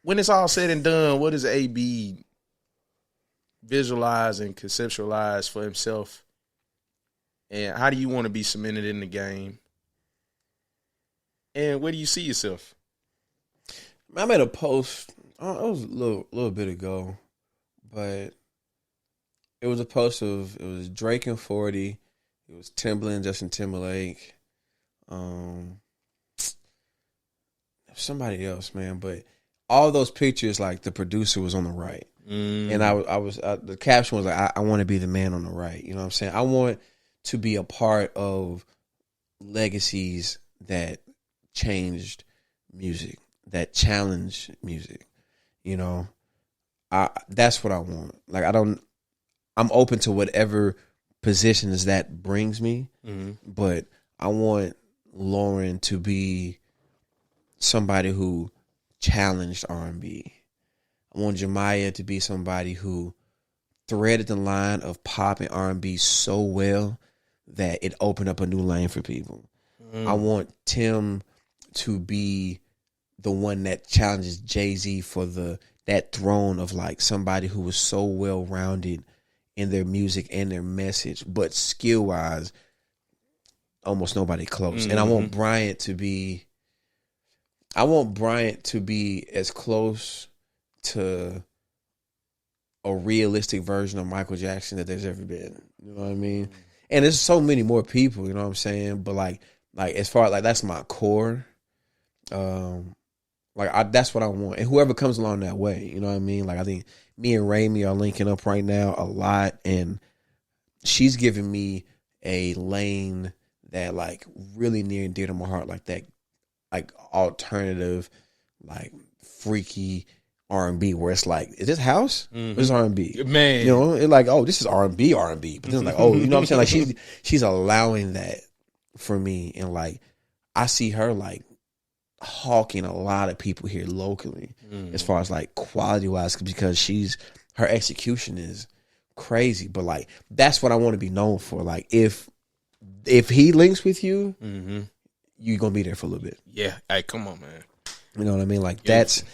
S1: when it's all said and done, what does AB visualize and conceptualize for himself, and how do you want to be cemented in the game, and where do you see yourself?
S2: I made a post, it was a little bit ago, but it was a post of, it was Drake and 40, it was Timbaland, Justin Timberlake, somebody else, man, but all those pictures, like, the producer was on the right. And I was the caption was like, I want to be the man on the right. You know what I'm saying? I want to be a part of legacies that changed music, that challenged music. You know, that's what I want. Like, I'm open to whatever positions that brings me, but I want Lauren to be somebody who challenged R&B. I want Jamiah to be somebody who threaded the line of pop and R&B so well that it opened up a new lane for people. I want Tim to be the one that challenges Jay-Z for the that throne of like somebody who was so well rounded in their music and their message, but skill wise, almost nobody close. And I want Bryant to be as close to a realistic version of Michael Jackson that there's ever been. You know what I mean? And there's so many more people, you know what I'm saying? But like as far as like that's my core. That's what I want. And whoever comes along that way, you know what I mean? Like I think me and Raimi are linking up right now a lot, and she's giving me a lane that like really near and dear to my heart, like that like alternative, like freaky R&B where it's like, is this house? Or is R&B?
S1: Man.
S2: You know, it's like, oh, this is R&B. But then it's like, oh, you know what I'm saying? Like she's allowing that for me. And like, I see her like hawking a lot of people here locally as far as like quality wise, because her execution is crazy. But like, that's what I want to be known for. Like if he links with you, you're going to be there for a little bit.
S1: Yeah. Hey, come on, man.
S2: You know what I mean? Like that's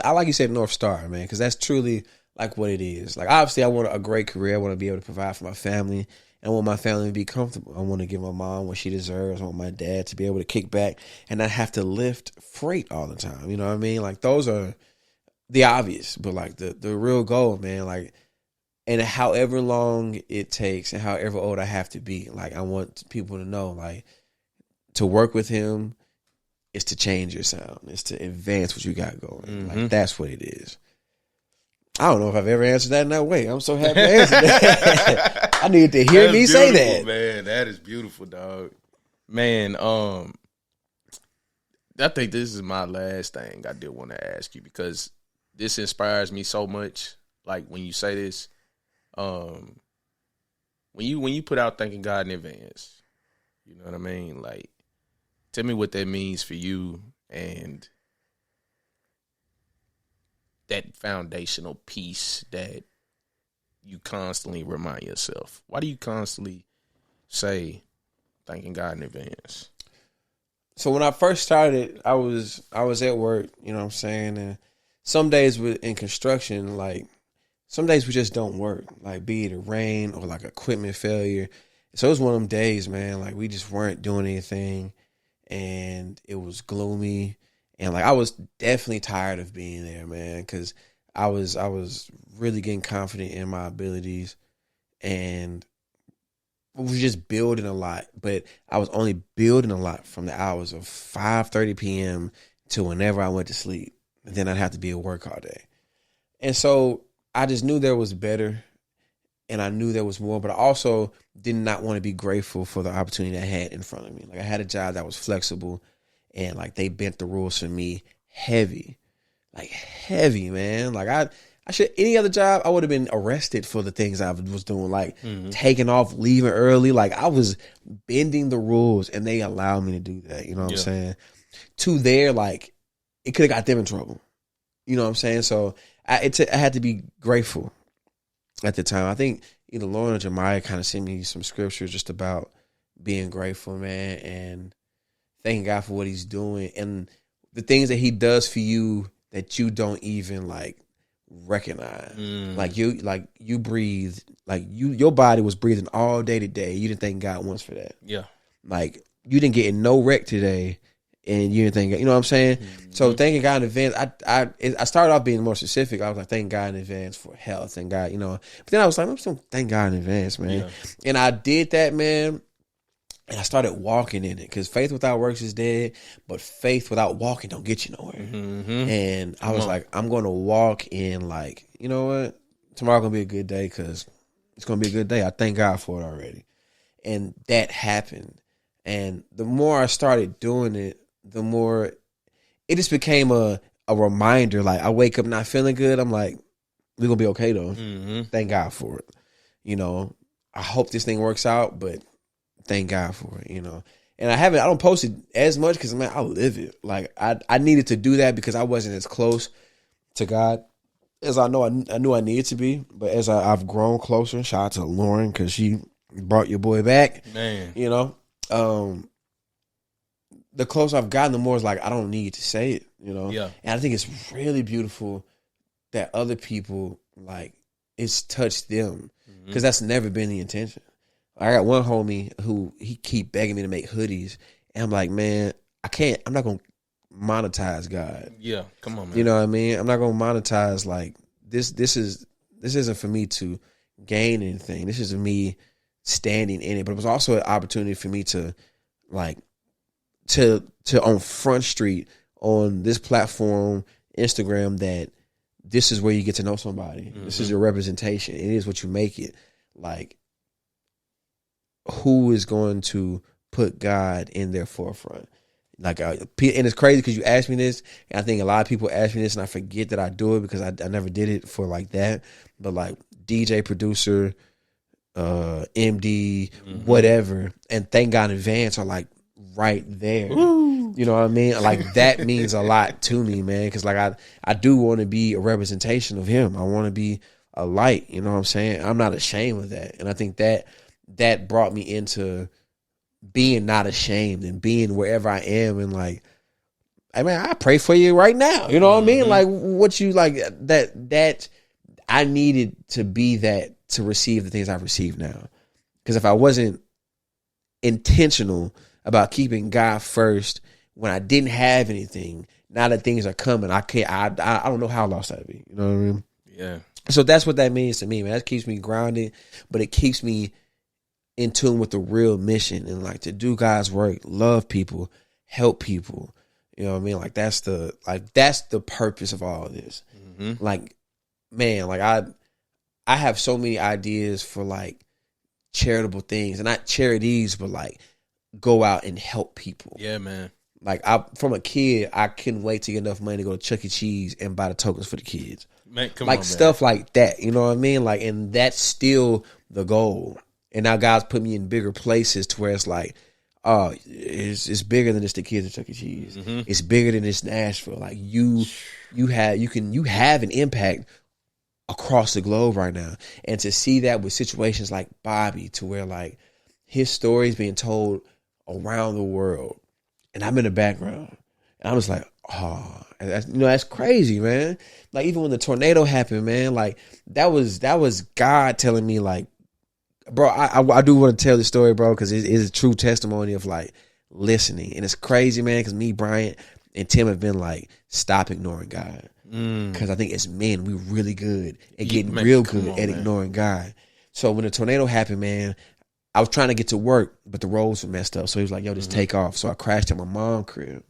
S2: I like you said North Star, man, because that's truly like what it is. Like obviously I want a great career. I want to be able to provide for my family. I want my family to be comfortable. I want to give my mom what she deserves. I want my dad to be able to kick back and not have to lift freight all the time. You know what I mean? Like those are the obvious, but like the real goal, man, like, and however long it takes and however old I have to be, like I want people to know, like, to work with him is to change your sound. It's to advance what you got going. Like that's what it is. I don't know if I've ever answered that in that way. I'm so happy to answer that. I need to hear me say that.
S1: Man, that is beautiful, dog. Man, I think this is my last thing I did want to ask you, because this inspires me so much. Like when you say this, when you put out thanking God in advance, you know what I mean? Like, tell me what that means for you and that foundational piece that you constantly remind yourself. Why do you constantly say thanking God in advance?
S2: So when I first started, I was at work, you know what I'm saying? And some days in construction, like some days we just don't work, like be it rain or like equipment failure. So it was one of them days, man, like we just weren't doing anything and it was gloomy. And like I was definitely tired of being there, man, because I was really getting confident in my abilities and we were just building a lot. But I was only building a lot from the hours of 5:30 p.m. to whenever I went to sleep. And then I'd have to be at work all day. And so I just knew there was better and I knew there was more, but I also did not want to be grateful for the opportunity I had in front of me. Like I had a job that was flexible. And like they bent the rules for me heavy, man. Like I should, any other job, I would have been arrested for the things I was doing, like taking off, leaving early. Like I was bending the rules and they allowed me to do that. You know what I'm saying? To there, like it could have got them in trouble. You know what I'm saying? So I had to be grateful at the time. I think either Lauren or Jamiah kind of sent me some scriptures just about being grateful, man, and thanking God for what he's doing and the things that he does for you that you don't even like recognize. Like you breathe, like your body was breathing all day today. You didn't thank God once for that. Yeah. Like you didn't get in no wreck today and you didn't thank God. You know what I'm saying? So thanking God in advance, I started off being more specific. I was like, thank God in advance for health and God, you know. But then I was like, I'm still thank God in advance, man. Yeah. And I did that, man. And I started walking in it because faith without works is dead, but faith without walking don't get you nowhere. And I was like, I'm going to walk in like, you know what? Tomorrow going to be a good day because it's going to be a good day. I thank God for it already. And that happened. And the more I started doing it, the more it just became a reminder. Like I wake up not feeling good. I'm like, we're going to be okay though. Thank God for it. You know, I hope this thing works out, but thank God for it, you know. And I don't post it as much because, man, I live it. Like, I needed to do that because I wasn't as close to God as I knew I needed to be. But as I've grown closer, shout out to Lauren because she brought your boy back. Man. You know, the closer I've gotten, the more it's like I don't need to say it, you know. Yeah. And I think it's really beautiful that other people, like, it's touched them. Because that's never been the intention. I got one homie who he keep begging me to make hoodies. And I'm like, man, I'm not going to monetize God.
S1: Yeah, come on, man.
S2: You know what I mean? I'm not going to monetize, like, this isn't for me to gain anything. This is me standing in it. But it was also an opportunity for me to, like, to on Front Street, on this platform, Instagram, that this is where you get to know somebody. This is your representation. It is what you make it. Like, who is going to put God in their forefront? Like, and it's crazy because you asked me this, and I think a lot of people ask me this, and I forget that I do it because I never did it for like that. But like DJ, producer, MD, whatever, and thank God in advance are like right there. Woo. You know what I mean? Like, that means a lot to me, man, because like I do want to be a representation of him. I want to be a light. You know what I'm saying? I'm not ashamed of that, and I think that brought me into being not ashamed and being wherever I am, and like, I mean, I pray for you right now. You know what I mean? Like, what you like, that I needed to be that to receive the things I receive now. Because if I wasn't intentional about keeping God first when I didn't have anything, now that things are coming, I don't know how lost I'd be. You know what I mean?
S1: Yeah.
S2: So that's what that means to me, man. That keeps me grounded, but it keeps me in tune with the real mission, and like to do God's work, love people, help people. You know what I mean? Like, that's the purpose of all of this. Like, man, like I have so many ideas for like charitable things, and not charities, but like go out and help people.
S1: Yeah, man.
S2: Like, from a kid, I couldn't wait to get enough money to go to Chuck E. Cheese and buy the tokens for the kids.
S1: Man, come
S2: like
S1: on,
S2: stuff
S1: man.
S2: like that. You know what I mean? Like, and that's still the goal. And now God's put me in bigger places to where it's like, oh, it's bigger than just the kids at Chuck E. Cheese. It's bigger than this Nashville. Like, you have an impact across the globe right now. And to see that with situations like Bobby, to where like his story is being told around the world, and I'm in the background, and I was like, oh, that's crazy, man. Like, even when the tornado happened, man, like that was God telling me, like, bro, I do want to tell this story, bro, because it is a true testimony of like listening. And it's crazy, man, because me, Bryant, and Tim have been like, stop ignoring God. Because I think as men, we're really good at getting real good at ignoring God. So when the tornado happened, man, I was trying to get to work, but the roads were messed up. So he was like, yo, just take off. So I crashed at my mom's crib.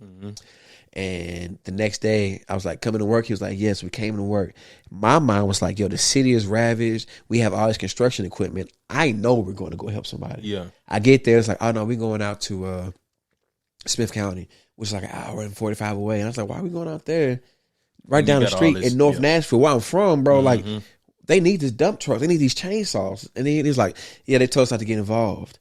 S2: And the next day, I was like, coming to work? He was like, yes, we came to work. My mind was like, yo, the city is ravaged. We have all this construction equipment. I know we're going to go help somebody.
S1: Yeah.
S2: I get there. It's like, oh, no, we're going out to Smith County, which is like an hour and 45 away. And I was like, why are we going out there? Right down the street in North Nashville, where I'm from, bro. Like, they need this dump truck. They need these chainsaws. And he was like, yeah, they told us not to get involved.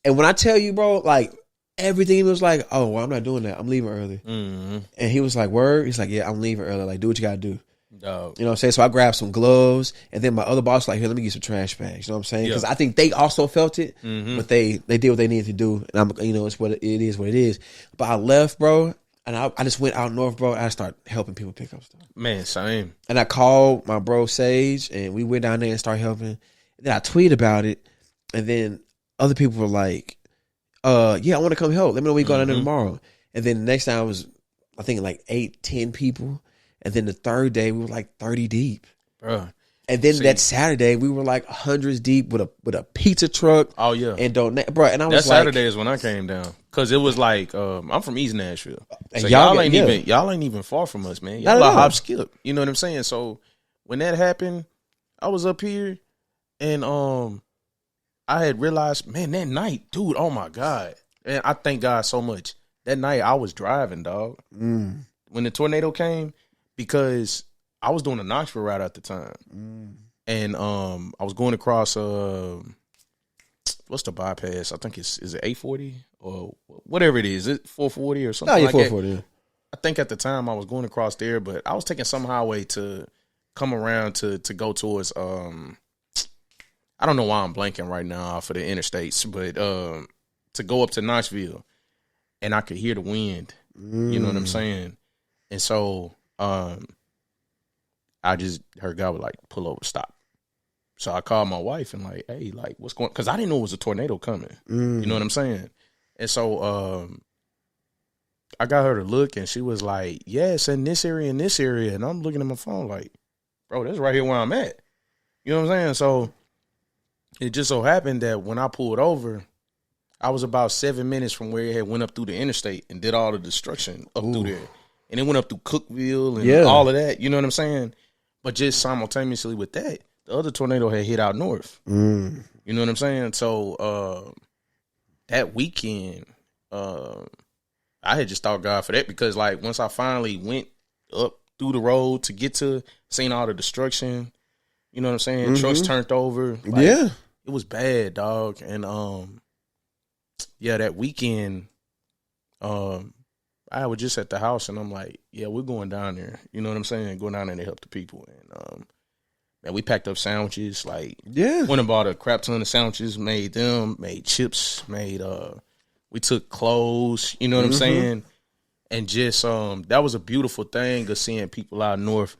S2: And when I tell you, bro, like, everything was like, oh, well, I'm not doing that. I'm leaving early. And he was like, word? He's like, yeah, I'm leaving early. Like, do what you got to do.
S1: Dog.
S2: You know what I'm saying? So I grabbed some gloves, and then my other boss was like, here, let me get some trash bags. You know what I'm saying? Because I think they also felt it, but they did what they needed to do. And it's what it is. But I left, bro, and I just went out north, bro, and I started helping people pick up stuff.
S1: Man, same.
S2: And I called my bro Sage, and we went down there and started helping. And then I tweeted about it, and then other people were like, yeah, I want to come help. Let me know when we go down there tomorrow. And then the next time I was, I think, like 8-10 people. And then the third day we were like 30 deep.
S1: Bro.
S2: And then that Saturday we were like hundreds deep with a pizza truck.
S1: Oh yeah.
S2: And bro, and I was
S1: that Saturday is when I came down. Cause it was like I'm from East Nashville. So
S2: y'all
S1: ain't even far from us, man. Y'all hop skip. You know what I'm saying? So when that happened, I was up here and I had realized, man, that night, dude, oh my God. And I thank God so much. That night I was driving, dog. When the tornado came, because I was doing a Knoxville route at the time. And I was going across what's the bypass? I think is it 840 or whatever it is. Is it 440 or something like 440, that? Yeah. I think at the time I was going across there, but I was taking some highway to come around to go towards I don't know why I'm blanking right now for the interstates, but to go up to Nashville, and I could hear the wind. You know what I'm saying? And so I her guy would like pull over, stop. So I called my wife and like, hey, like what's going? Because I didn't know it was a tornado coming. You know what I'm saying? And so I got her to look, and she was like, yeah, it's in this area, and I'm looking at my phone like, bro, that's right here where I'm at. You know what I'm saying? So it just so happened that when I pulled over, I was about 7 minutes from where it had went up through the interstate and did all the destruction up through there. And it went up through Cookville and all of that. You know what I'm saying? But just simultaneously with that, the other tornado had hit out north. You know what I'm saying? So that weekend, I had just thought God for that because, like, once I finally went up through the road to get to seeing all the destruction, you know what I'm saying? Trucks turned over. Like, it was bad, dog. And that weekend, I was just at the house, and I'm like, yeah, we're going down there. You know what I'm saying? Going down there to help the people. And man, we packed up sandwiches. Like, went and bought a crap ton of sandwiches, made chips, we took clothes, you know what I'm saying? And just that was a beautiful thing of seeing people out north.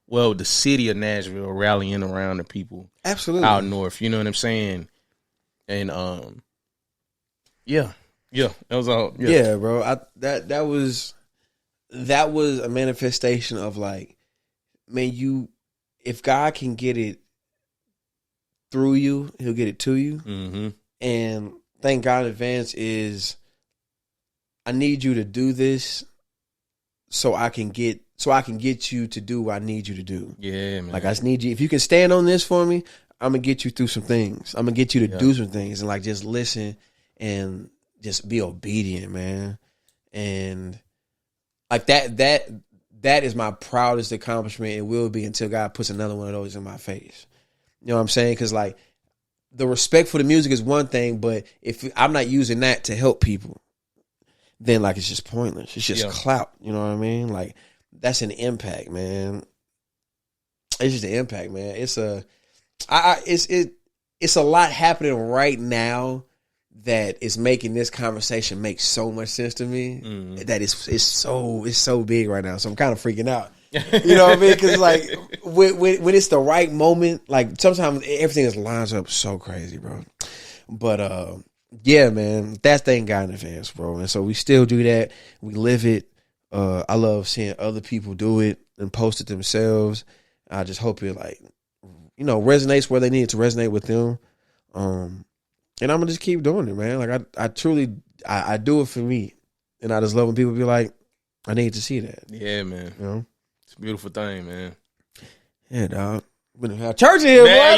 S1: Well, the city of Nashville rallying around the people out north, you know what I'm saying? And that was all.
S2: Yeah, bro. That was a manifestation of like, man, if God can get it through you, He'll get it to you. And thank God in advance is, I need you to do this so I can get you to do what I need you to do. Yeah, man. Like, I just need you. If you can stand on this for me, I'm gonna get you through some things. I'm gonna get you to do some things, and like, just listen and just be obedient, man. And like that is my proudest accomplishment. It will be until God puts another one of those in my face. You know what I'm saying? Because like, the respect for the music is one thing, but if I'm not using that to help people, then like, it's just pointless. It's just clout. You know what I mean? Like, that's an impact, man. It's just an impact, man. It's a lot happening right now that is making this conversation make so much sense to me. That it's so big right now. So I'm kind of freaking out. You know what I mean? Because like, when it's the right moment, like, sometimes everything just lines up so crazy, bro. But yeah, man, that's thank God in advance, bro. And so we still do that. We live it. I love seeing other people do it and post it themselves. I just hope it, like, you know, resonates where they need it to resonate with them. And I'm gonna just keep doing it, man. Like, I truly do it for me, and I just love when people be like, I need to see that.
S1: Yeah, man.
S2: You know,
S1: it's a beautiful thing, man.
S2: Yeah, dog. We're gonna have church in here, man.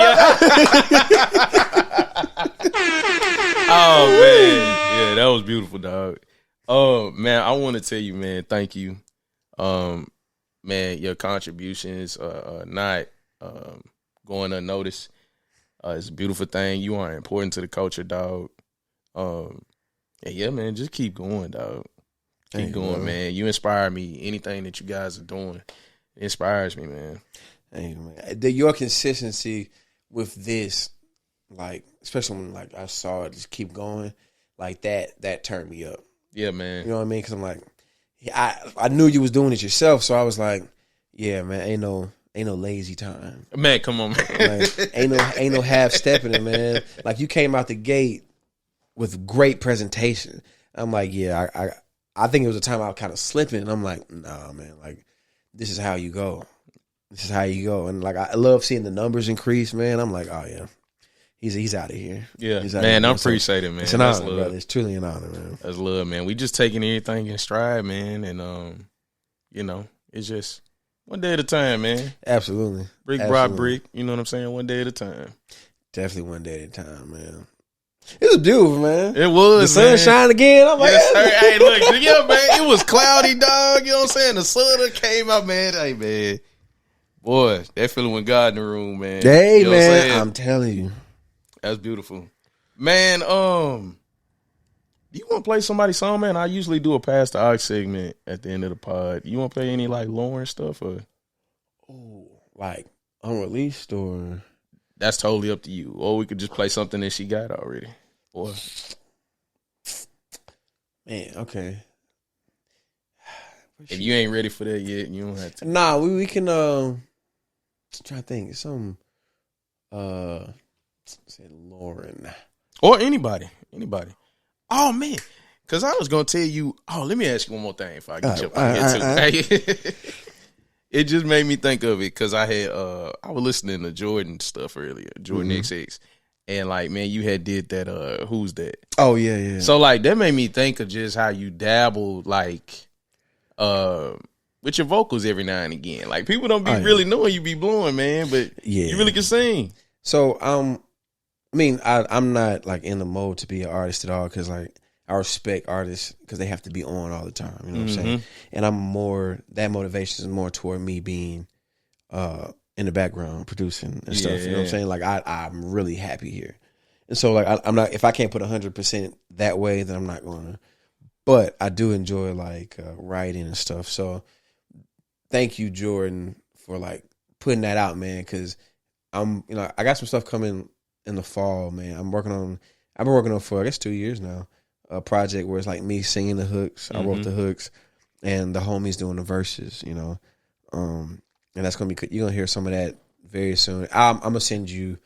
S1: Oh man, yeah, that was beautiful, dog. Oh man, I want to tell you, man, thank you. Man, your contributions not going unnoticed. It's a beautiful thing. You are important to the culture, dog. And yeah, man, just keep going, dog. Keep going, man. You inspire me. Anything that you guys are doing inspires me, man.
S2: Hey, man. Your consistency with this, like, especially when like I saw it just keep going, like that turned me up.
S1: Yeah, man.
S2: You know what I mean? Because I'm like, I knew you was doing it yourself, so I was like, yeah, man, ain't no lazy time.
S1: Man, come on, man.
S2: Like, ain't no half stepping it, man. Like, you came out the gate with great presentation. I'm like, yeah, I think it was a time I was kind of slipping, and I'm like, nah, man, like, this is how you go. This is how you go. And like, I love seeing the numbers increase, man. I'm like, oh yeah, he's out of here.
S1: Yeah, man, I appreciate it, man.
S2: It's an honor, brother. It's truly an honor, man.
S1: That's love, man. We just taking everything in stride, man, and you know, it's just one day at a time, man.
S2: Absolutely.
S1: Brick by brick, you know what I'm saying? One day at a time.
S2: Definitely one day at a time, man. It was beautiful, man.
S1: It was,
S2: the sun shined again. I'm like,
S1: yes, sir. Hey, look, yeah, man. It was cloudy, dog. You know what I'm saying? The sun came out, man. Hey, man. Boy, that feeling when God in the room, man.
S2: Hey,
S1: you know
S2: man, I'm telling you.
S1: That's beautiful. Man, you want to play somebody's song, man? I usually do a pass the Aux segment at the end of the pod. You want to play any, like, Lauren stuff? Or?
S2: Oh, like, unreleased or?
S1: That's totally up to you. Or we could just play something that she got already. Or
S2: man, okay.
S1: If you ain't ready for that yet, you don't have to.
S2: Nah, we can trying to think. Said Lauren.
S1: Or anybody. Oh, man. Because I was going to tell you, let me ask you one more thing if I get your It just made me think of it because I was listening to Jordan stuff earlier, Jordan XX. And like, man, you had did that, Who's That?
S2: Oh, yeah.
S1: So like, that made me think of just how you dabble like, with your vocals every now and again. Like, people don't be really knowing you be blowing, man, but you really can sing.
S2: So, I mean, I'm not like in the mode to be an artist at all because like I respect artists because they have to be on all the time. You know what I'm saying? And that motivation is more toward me being in the background producing and stuff. You know what I'm saying? Like I'm really happy here. And so like I'm not, if I can't put 100% that way, then I'm not going to. But I do enjoy like writing and stuff. So thank you, Jordan, for like putting that out, man, because I got some stuff coming in the fall, man. I've been working on for I guess 2 years now, a project where it's like me singing the hooks. I wrote the hooks, and the homies doing the verses. You know, and that's gonna be, you're gonna hear some of that very soon. I'm gonna send you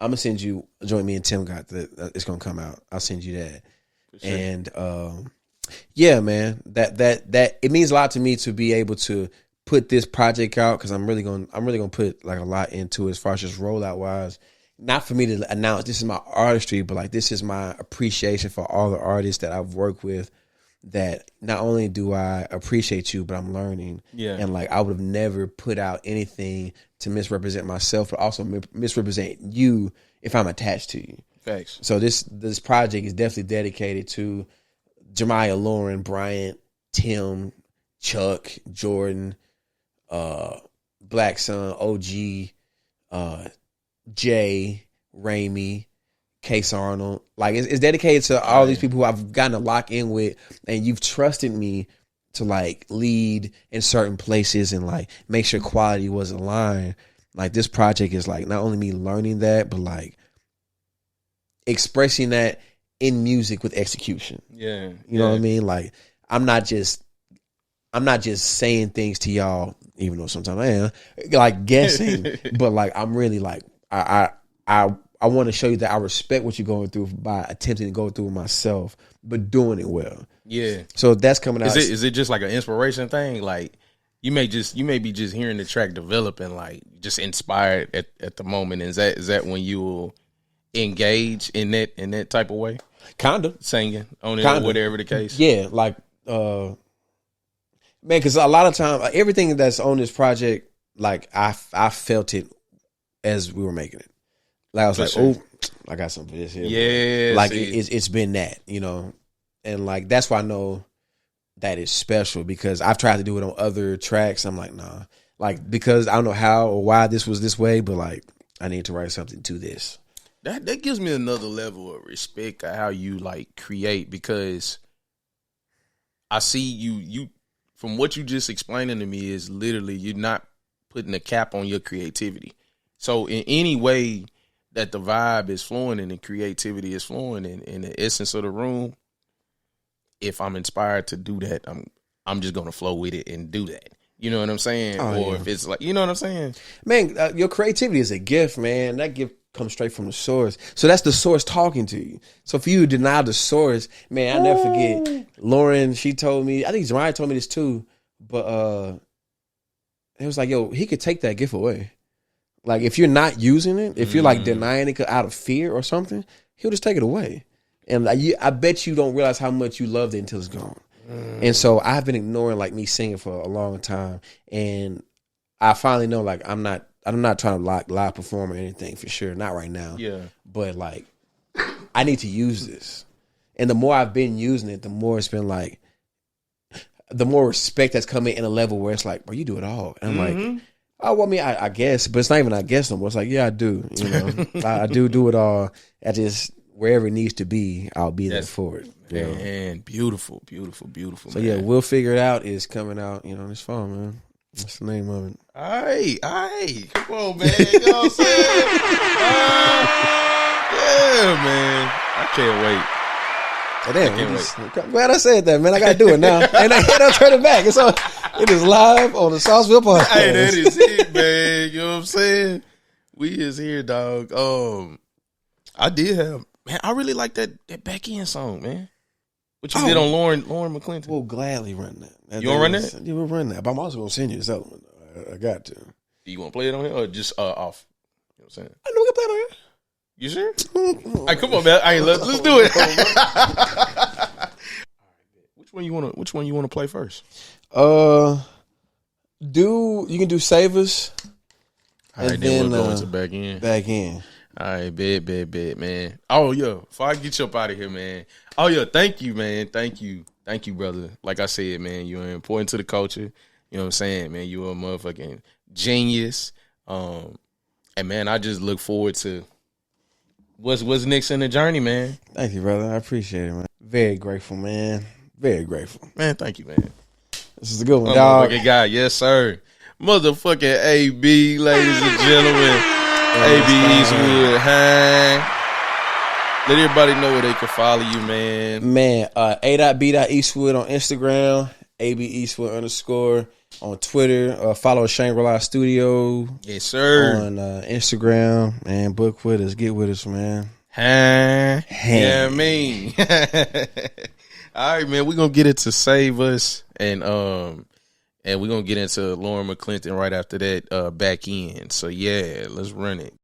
S2: a joint me and Tim got that it's gonna come out. I'll send you that, sure. And yeah, man, that it means a lot to me to be able to put this project out because I'm really gonna put like a lot into it as far as just rollout wise. Not for me to announce this is my artistry, but like this is my appreciation for all the artists that I've worked with. That not only do I appreciate you, but I'm learning. Yeah. And like I would have never put out anything to misrepresent myself, but also misrepresent you if I'm attached to you.
S1: Thanks.
S2: So this project is definitely dedicated to Jamiah, Lauren, Bryant, Tim, Chuck, Jordan, Black Sun, OG, Jay, Ramey, Case Arnold. Like it's dedicated to all these people who I've gotten to lock in with, and you've trusted me to like lead in certain places and like make sure quality was aligned. Like this project is like not only me learning that, but like expressing that in music with execution.
S1: Yeah.
S2: You know what I mean? Like I'm not just saying things to y'all, even though sometimes I am, like guessing, but like I'm really like I want to show you that I respect what you're going through by attempting to go through it myself, but doing it well.
S1: Yeah.
S2: So that's coming out.
S1: Is it just like an inspiration thing? Like you may be just hearing the track develop and like just inspired at the moment. Is that when you will engage in that type of way?
S2: Kinda
S1: singing on it or whatever the case.
S2: Yeah, like man, because a lot of time everything that's on this project, like I felt it as we were making it. Like I was like, oh, I got something for this here.
S1: Yeah,
S2: like it's been that, you know, and like that's why I know that is special because I've tried to do it on other tracks. I'm like, nah, like because I don't know how or why this was this way, but like I need to write something to this.
S1: That gives me another level of respect at how you like create because I see you from what you just explaining to me is literally you're not putting a cap on your creativity. So in any way that the vibe is flowing and the creativity is flowing in the essence of the room, if I'm inspired to do that, I'm just gonna flow with it and do that. You know what I'm saying? If it's like, you know what I'm saying?
S2: Man, your creativity is a gift, man. That gift comes straight from the source. So that's the source talking to you. So for you to deny the source, man, I never forget. Lauren, she told me, I think Jamiah told me this too, but it was like, yo, he could take that gift away. Like if you're not using it, if you're like denying it out of fear or something, he'll just take it away. And I bet you don't realize how much you loved it until it's gone. And so I've been ignoring like me singing for a long time, and I finally know like I'm not trying to live perform or anything for sure, not right now.
S1: Yeah,
S2: but like I need to use this, and the more I've been using it, the more it's been like the more respect that's coming in a level where it's like, bro, you do it all, and I'm like, oh, well, I mean, I guess, but it's not even I guess no more. It's like, yeah, I do. You know, I do it all. I just wherever it needs to be, I'll be there for it.
S1: Man, beautiful.
S2: So man. Yeah, We'll Figure It Out is coming out, you know, this fall, man. What's the name of it?
S1: Aye. Come on, man. You know what I'm saying? Yeah, man. I can't wait.
S2: Damn, glad I said that, man. I gotta do it now. And I don't turn it back. It is live on the Sauceville podcast.
S1: Hey, that is it, man. You know what I'm saying? We is here, dog. I did have, man. I really like that back end song, man. What you did on Lauren McClinton.
S2: We'll gladly run that.
S1: You want to run that?
S2: Yeah, we'll run that. But I'm also gonna send you this other one. I got to.
S1: Do you want to play it on here or just off? You know what I'm saying?
S2: I know we can play it on here.
S1: You sure? Hey, come on, man. Hey, let's do it. Which one you wanna play first?
S2: You can do Save Us.
S1: All right, then we'll go into back in.
S2: Back in.
S1: All right, bet, man. Oh, yeah. Before I get you up out of here, man. Oh, yeah. Thank you, man. Thank you, brother. Like I said, man, you're important to the culture. You know what I'm saying, man? You're a motherfucking genius. And man, I just look forward to what's next in the journey, man.
S2: Thank you, brother. I appreciate it, man. Very grateful, man. Very grateful.
S1: Man, thank you, man.
S2: This is a good one, dog.
S1: Motherfucking guy. Yes, sir. Motherfucking AB, ladies and gentlemen. AB Eastwood, Let everybody know where they can follow you, man.
S2: Man, A.B.Eastwood on Instagram, AB Eastwood _ on Twitter. Follow Shangri-La Studio.
S1: Yes, sir.
S2: On Instagram, and book with us. Get with us, man.
S1: Yeah, I mean. All right, man. We're gonna get into Save Us, and we're gonna get into Lauren McClinton right after that back end. So yeah, let's run it.